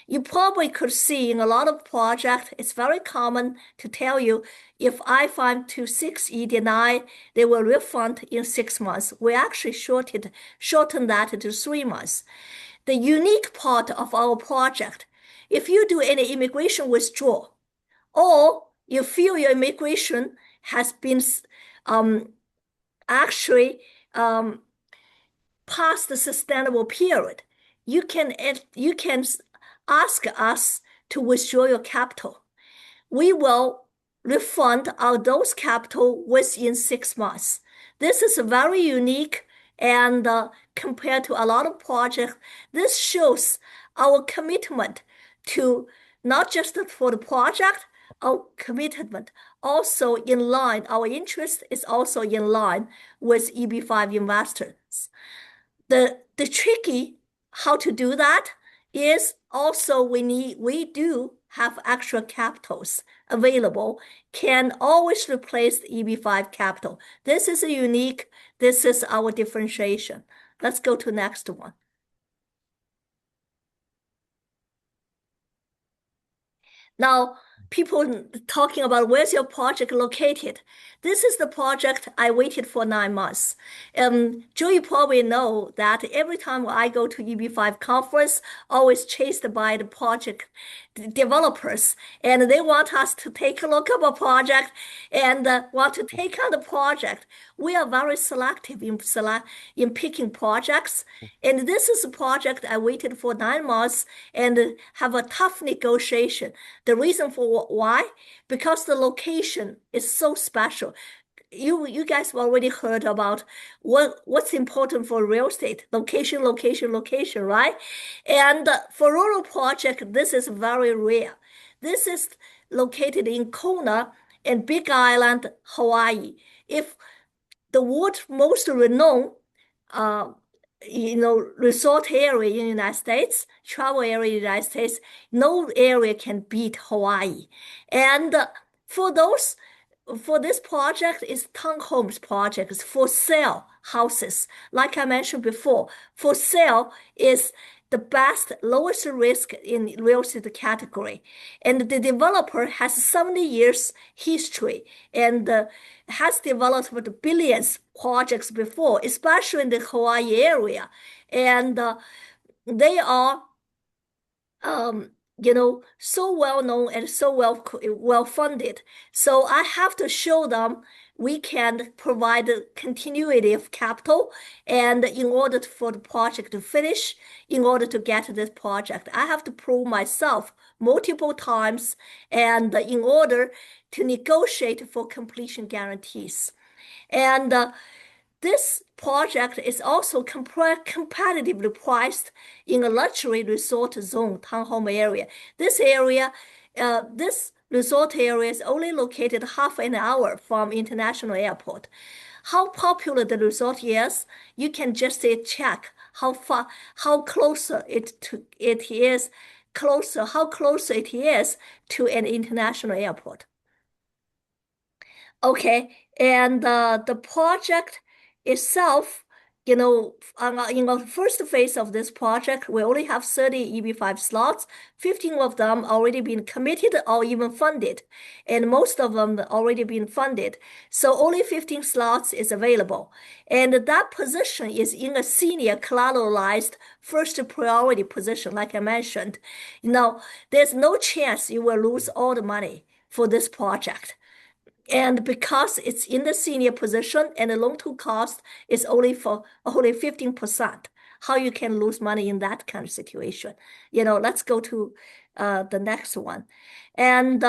You probably could see in a lot of projects, it's very common to tell you if I-5 to 6E deny, they will refund in 6 months. We actually shortened that to 3 months. The unique part of our project, if you do any immigration withdrawal, or you feel your immigration has been actually past the sustainable period, you can ask us to withdraw your capital. We will refund all those capital within 6 months. This is very unique and compared to a lot of projects, this shows our commitment to not just for the project, our commitment also in line, our interest is also in line with EB-5 investors. The tricky how to do that is also we do have extra capitals available, can always replace the EB-5 capital. This is unique. This is our differentiation. Let's go to next one. Now, people talking about where's your project located. This is the project I waited for 9 months. Joey probably know that every time I go to EB-5 conference, always chased by the project developers, and they want us to take a look at a project and want to take on the project. We are very selective in picking projects, and this is a project I waited for 9 months and have a tough negotiation. The reason for why? Because the location is so special. You guys have already heard about what's important for real estate: location, location, location, right? And for rural project, this is very rare. This is located in Kona and Big Island, Hawaii. If the world's most renowned, uh, resort area in the United States, travel area in the United States, no area can beat Hawaii. And for those, for this project is townhomes projects for sale houses. Like I mentioned before, for sale is the best, lowest risk in real estate category. And the developer has 70 years history and has developed billions projects before, especially in the Hawaii area. And they are so well known and so well funded. So I have to show them we can provide the continuity of capital, and in order for the project to finish, in order to get this project, I have to prove myself multiple times, and in order to negotiate for completion guarantees. And this project is also competitively priced in a luxury resort zone townhome area. This resort area is only located half an hour from international airport. How popular the resort is, you can just check how closer it is, how closer it is to an international airport. Okay, and the project itself, in the first phase of this project, we only have 30 EB-5 slots. 15 of them already been committed or even funded, and most of them already been funded. So only 15 slots is available. And that position is in a senior collateralized first priority position, like I mentioned. There's no chance you will lose all the money for this project. And because it's in the senior position and the loan to cost is only 15%, how you can lose money in that kind of situation? Let's go to the next one. And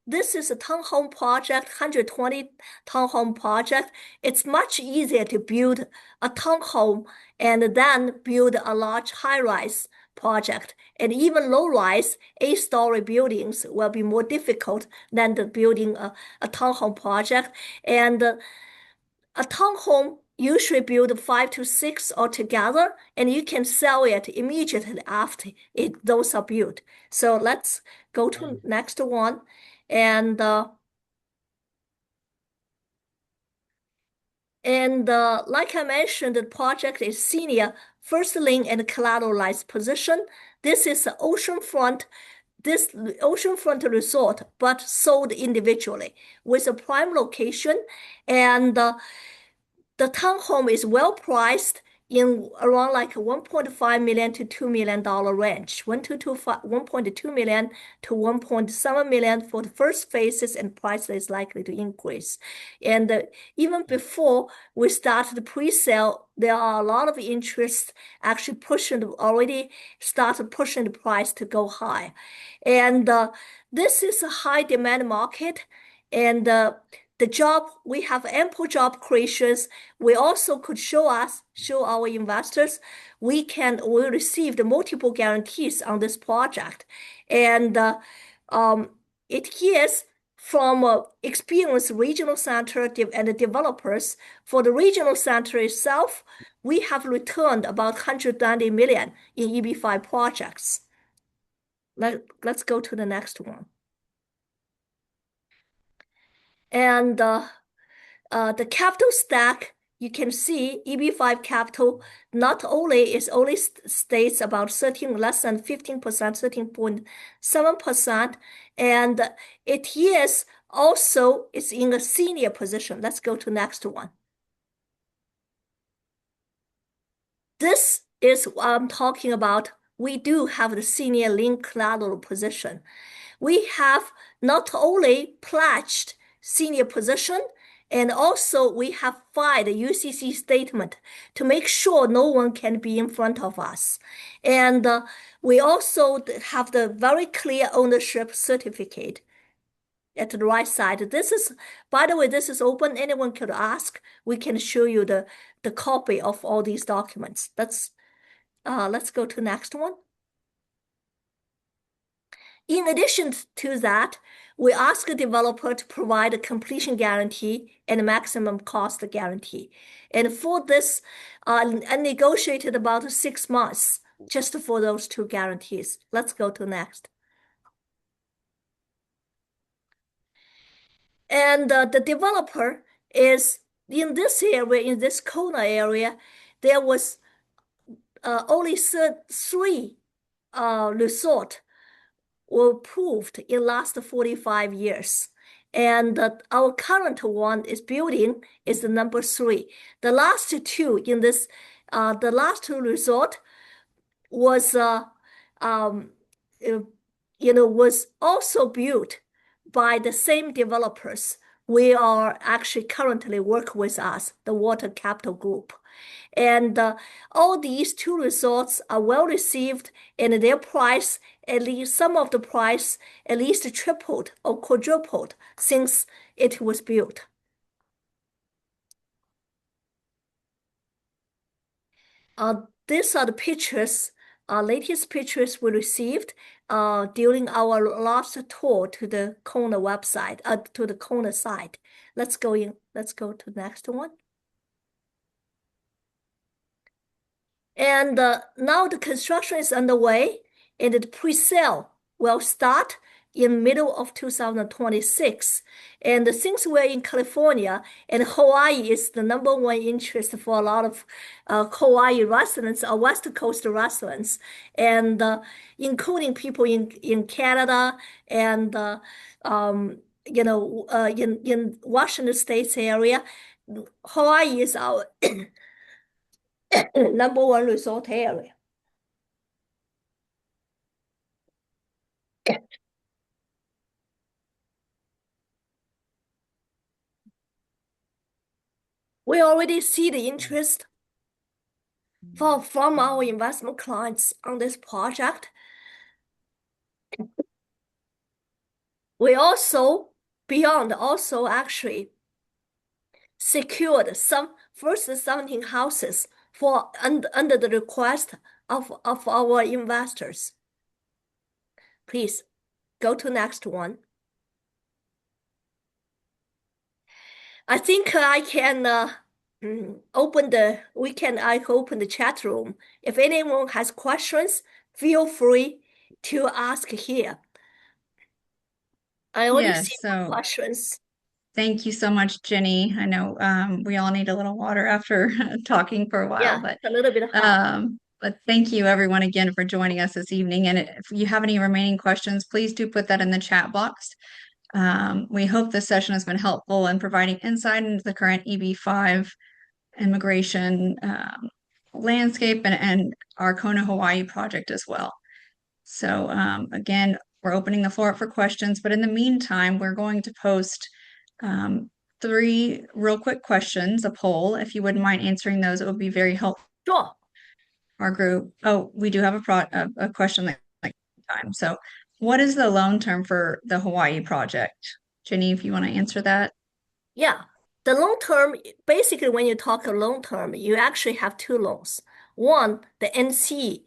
this is a townhome project, 120 townhome project. It's much easier to build a townhome and then build a large high-rise project. And even low-rise, 8-story buildings will be more difficult than the building a townhome project. And a townhome usually build 5 to 6 altogether, and you can sell it immediately after those are built. So let's go to next one. And like I mentioned, the project is senior first lien and collateralized position. This is an oceanfront resort, but sold individually with a prime location. And the townhome is well priced in around like 1.5 million to $2 million range, 1.2 million to 1.7 million for the first phases, and price is likely to increase. And even before we started the pre-sale, there are a lot of interest actually already started pushing the price to go high. And this is a high demand market, and we have ample job creations. We also could show our investors we received multiple guarantees on this project. And it is from experienced regional center and developers. For the regional center itself, we have returned about 190 million in EB-5 projects. Let's go to the next one. And the capital stack you can see EB-5 capital not only is only states about 13, less than 15%, 13.7%, and it is also it's in a senior position. Let's go to next one. This is what I'm talking about. We do have the senior lien collateral position. We have not only pledged senior position, and also we have filed a UCC statement to make sure no one can be in front of us. And we also have the very clear ownership certificate at the right side. This is, by the way, this is open. Anyone could ask. We can show you the copy of all these documents. Let's go to next one. In addition to that, we ask the developer to provide a completion guarantee and maximum cost guarantee. And for this, I negotiated about 6 months just for those two guarantees. Let's go to next. And the developer is in this area, in this Kona area, there was only 3 resorts were approved in last 45 years. And our current one is building is the number 3. The last two in this, the last 2 resort was, was also built by the same developers. We are actually currently work with us, the Water Capital Group. And all these 2 resorts are well received, and their price, at least some of the price, at least tripled or quadrupled since it was built. These are the pictures, latest pictures we received during our last tour to the Kona website, to the Kona site. Let's go to the next one. And now the construction is underway, and the pre-sale will start in middle of 2026. And since we're in California, and Hawaii is the number 1 interest for a lot of Hawaii residents or West Coast residents, and including people in Canada and in Washington State's area, Hawaii is our number 1 resort area. We already see the interest from our investment clients on this project. We also, beyond, also actually secured some first 17 houses for under the request of our investors. Please go to next one. I think I can open the chat room. If anyone has questions, feel free to ask here. I already see questions. Thank you so much, Jenny. I know we all need a little water after talking for a while, Yeah, but a little bit hot. But thank you everyone again for joining us this evening. And if you have any remaining questions, please do put that in the chat box. We hope this session has been helpful in providing insight into the current EB-5 immigration landscape and our Kona Hawaii project as well. So again, we're opening the floor up for questions, but in the meantime, we're going to post 3 real quick questions, a poll. If you wouldn't mind answering those, it would be very helpful. Sure. Our group. Oh, we do have a question like time. So what is the loan term for the Hawaii project? Jenny, if you want to answer that. Yeah. The long term, basically when you talk a long term, you actually have 2 loans. One, the NCE.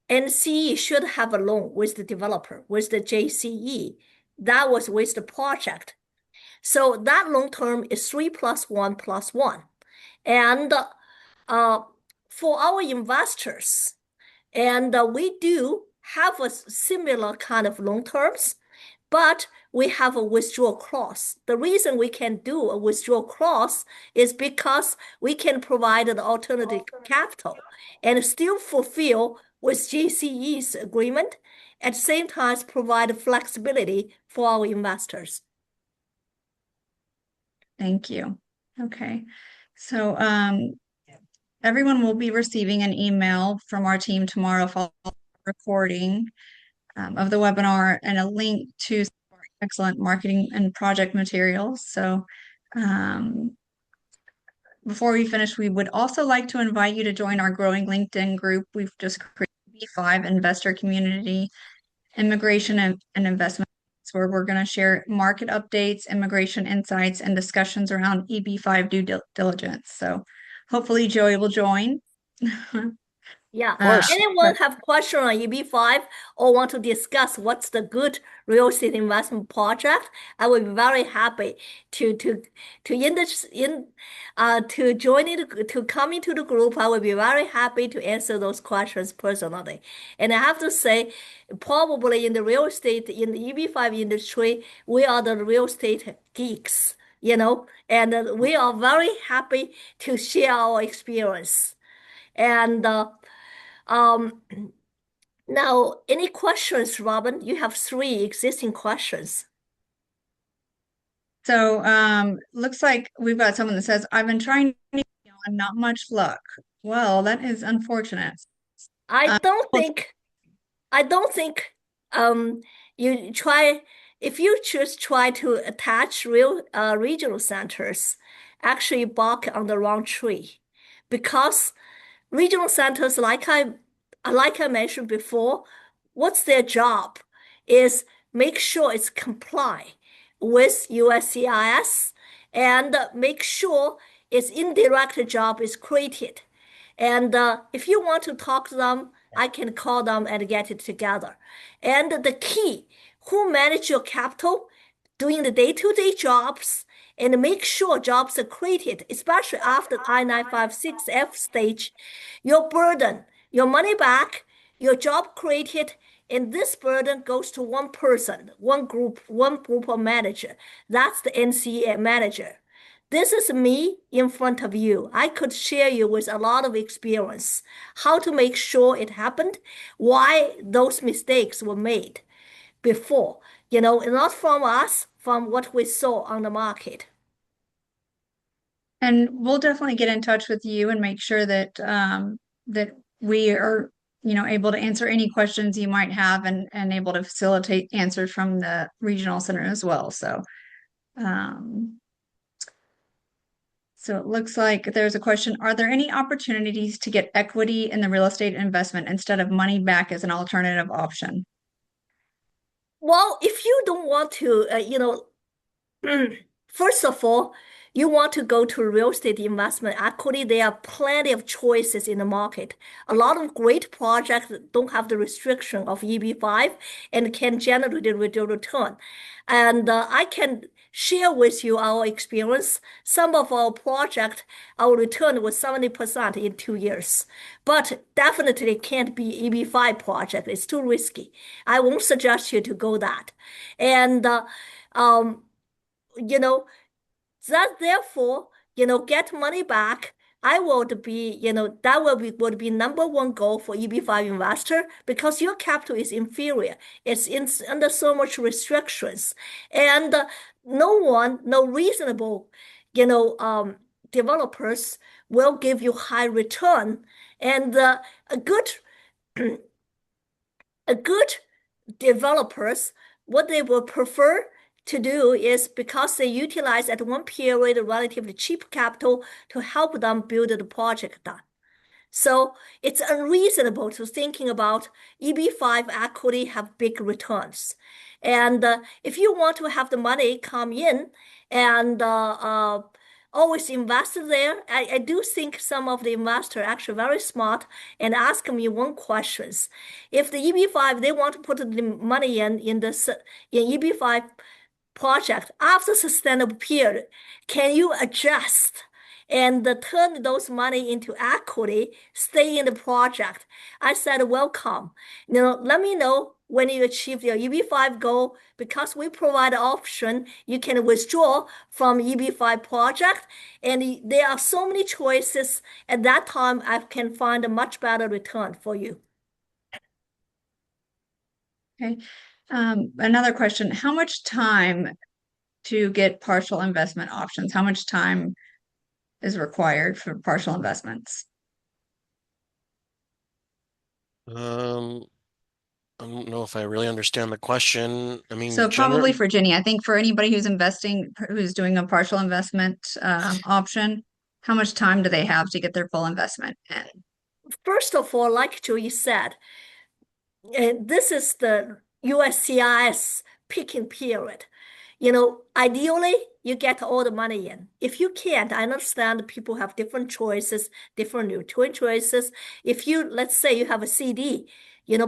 NCE should have a loan with the developer, with the JCE. That was with the project. So that long term is 3 + 1 + 1. And for our investors, and we do have a similar kind of long terms, but we have a withdrawal clause. The reason we can do a withdrawal clause is because we can provide an alternative capital and still fulfill with GCE's agreement, at the same time provide flexibility for our investors. Thank you. Okay. So everyone will be receiving an email from our team tomorrow following the recording of the webinar and a link to excellent marketing and project materials. So before we finish, we would also like to invite you to join our growing LinkedIn group. We've just created EB-5 Investor Community, Immigration and Investment, where we're going to share market updates, immigration insights, and discussions around EB-5 due diligence. So hopefully Joey will join. Yeah. Of course. Anyone have question on EB-5 or want to discuss what's the good real estate investment project? I would be very happy to join it, to come into the group. I would be very happy to answer those questions personally. And I have to say, probably in the real estate, in the EB-5 industry, we are the real estate geeks, and we are very happy to share our experience. And now, any questions, Robin? You have 3 existing questions. So looks like we've got someone that says, I've been trying to and not much luck. Well, that is unfortunate. I don't think you try if you just try to attach regional centers, actually bark on the wrong tree, because regional centers, like I mentioned before, what's their job is make sure it's comply with USCIS and make sure its indirect job is created. And if you want to talk to them, I can call them and get it together. And the key, who manage your capital, doing the day-to-day jobs, and make sure jobs are created, especially after I-956F stage, your burden, your money back, your job created, and this burden goes to one person, one group of manager. That's the NCA manager. This is me in front of you. I could share you with a lot of experience, how to make sure it happened, why those mistakes were made before, not from us, from what we saw on the market. And we'll definitely get in touch with you and make sure that that we are, able to answer any questions you might have and able to facilitate answers from the regional center as well. So so it looks like there's a question. Are there any opportunities to get equity in the real estate investment instead of money back as an alternative option? Well, if you don't want to, first of all, you want to go to real estate investment equity, there are plenty of choices in the market. A lot of great projects don't have the restriction of EB-5 and can generate a return. And I can share with you our experience. Some of our project, our return was 70% in 2 years, but definitely can't be EB-5 project. It's too risky. I won't suggest you to go that. And, that therefore, get money back. I would be, that would be number one goal for EB-5 investor, because your capital is inferior. It's under so much restrictions, and no reasonable, developers will give you high return, and a good developers, what they will prefer to do is, because they utilize at one period relatively cheap capital to help them build the project done. So it's unreasonable to thinking about EB-5 equity have big returns. And if you want to have the money come in and always invest there, I do think some of the investors are actually very smart and ask me one questions. If the EB-5, they want to put the money in EB-5 project after sustainable period, can you adjust and turn those money into equity, stay in the project. I said, welcome. Let me know when you achieve your EB-5 goal, because we provide an option. You can withdraw from EB-5 project, and there are so many choices. At that time, I can find a much better return for you. Okay. Another question, how much time to get partial investment options? How much time is required for partial investments? Um, I don't know if I really understand the question. I mean, So probably for Jenny, I think for anybody who's investing, who's doing a partial investment option, how much time do they have to get their full investment in? First of all, like Joey said, this is the USCIS picking period. Ideally, you get all the money in. If you can't, I understand people have different choices, different return choices. If you, let's say you have a CD,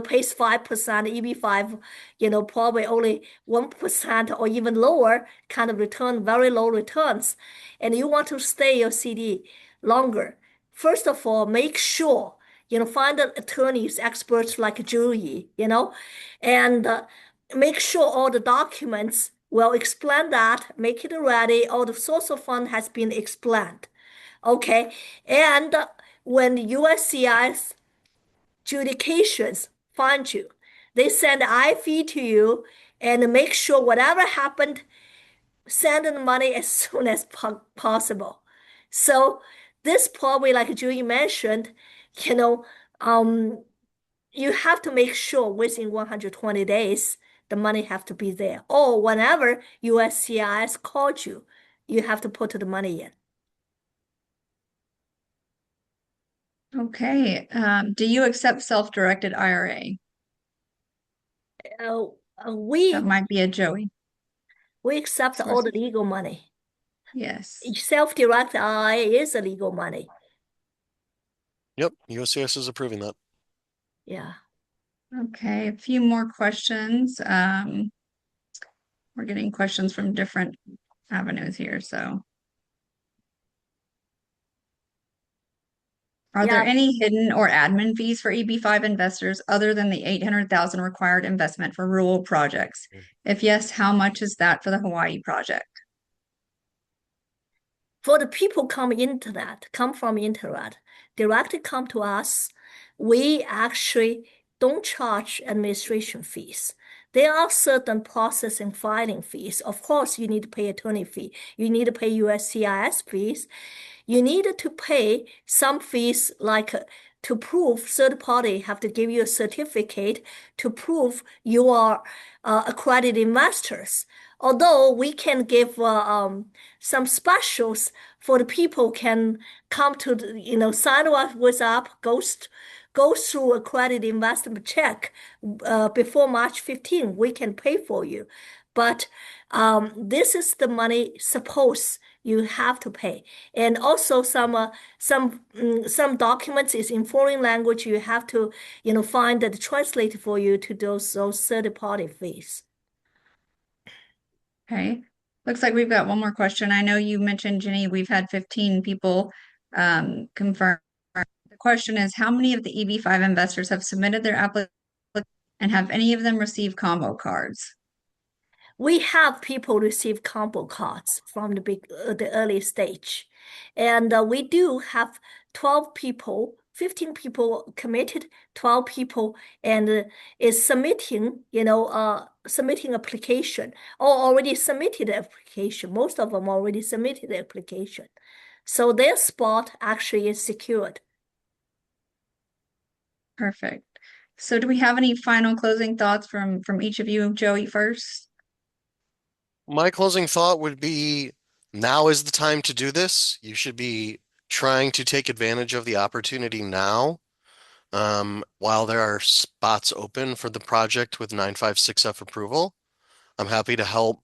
pays 5%, EB-5, probably only 1% or even lower kind of return, very low returns, and you want to stay your CD longer. First of all, make sure, find an attorneys, experts like Julie, and make sure all the documents will explain that, make it ready, all the source of fund has been explained. Okay. And when USCIS adjudications find you, they send IV to you and make sure whatever happened, send the money as soon as possible. So this probably, like Julie mentioned, you know, um, you have to make sure within 120 days the money have to be there. Or whenever USCIS called you, you have to put the money in. Okay. Do you accept self-directed IRA? Uh, That we might be a Joey. we accept all the legal money. Yes. Self-directed IRA is a legal money. Yep, USCIS is approving that. Yeah. Okay, a few more questions. We're getting questions from different avenues here, so. Are there Yeah. any hidden or admin fees for EB-5 investors other than the 800,000 required investment for rural projects? If yes, how much is that for the Hawaii project? For the people come from internet, directly come to us, we actually don't charge administration fees. There are certain processing filing fees. Of course, you need to pay attorney fee. You need to pay USCIS fees. You need to pay some fees like to prove third party have to give you a certificate to prove you are accredited investors. Although we can give some specials for the people can come to sign up with us, go through a credit investment check before March 15. We can pay for you, but this is the money suppose you have to pay, and also some documents is in foreign language. You have to find that translate for you to those third party fees. Okay. Looks like we've got one more question. I know you mentioned, Jenny, we've had 15 people confirm. The question is, how many of the EB-5 investors have submitted their application and have any of them received combo cards? We have people receive combo cards from the early stage, and we do have 12 people, 15 people committed, 12 people, and is submitting application or already submitted application. Most of them already submitted the application, so their spot actually is secured. Perfect. So do we have any final closing thoughts from each of you? Joey first. My closing thought would be now is the time to do this. You should be trying to take advantage of the opportunity now. While there are spots open for the project with 956F approval, I'm happy to help,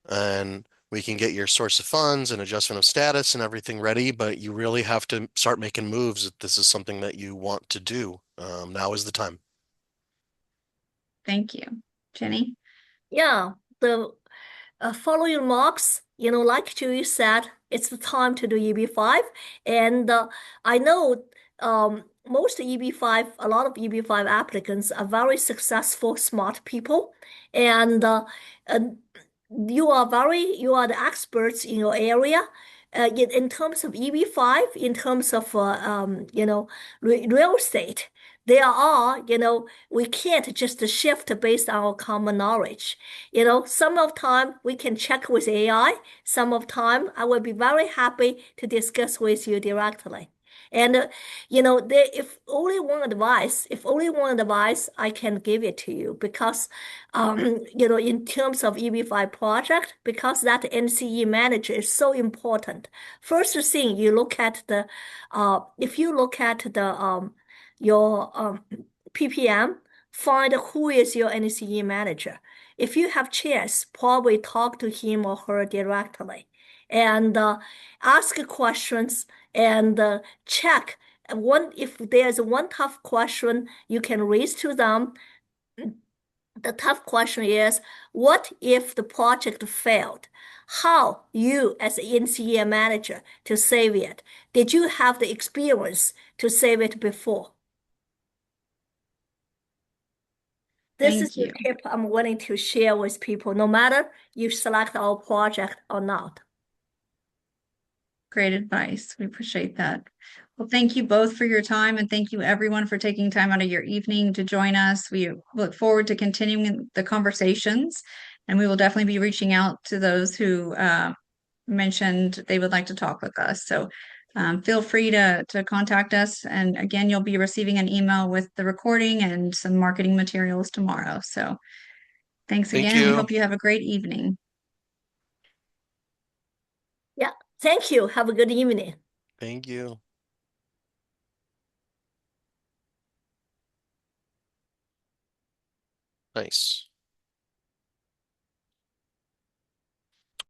and we can get your source of funds and adjustment of status and everything ready, but you really have to start making moves if this is something that you want to do. Now is the time. Thank you. Jenny? Yeah, the following remarks, like Julie said, it's the time to do EB-5. And I know most EB-5, a lot of EB-5 applicants are very successful, smart people, and you are the experts in your area. In terms of EB-5, in terms of real estate, there are, we can't just shift based on our common knowledge. Some of time we can check with AI. Some of time I will be very happy to discuss with you directly. And if only one advice, I can give it to you because, in terms of EB-5 project, because that NCE manager is so important. First thing you look at if you look at your PPM, find who is your NCE manager. If you have chance, probably talk to him or her directly, and ask questions and check if there's one tough question you can raise to them. The tough question is, what if the project failed? How you, as an NCE manager, to save it? Did you have the experience to save it before? This is Thank the you. tip I'm willing to share with people, no matter you select our project or not. Great advice. We appreciate that. Well, thank you both for your time, and thank you everyone for taking time out of your evening to join us. We look forward to continuing the conversations, and we will definitely be reaching out to those who mentioned they would like to talk with us. So feel free to contact us. And again, you'll be receiving an email with the recording and some marketing materials tomorrow. So thanks Thank again, and we you. hope you have a great evening. Yeah, thank you. Have a good evening. Thank you. Nice.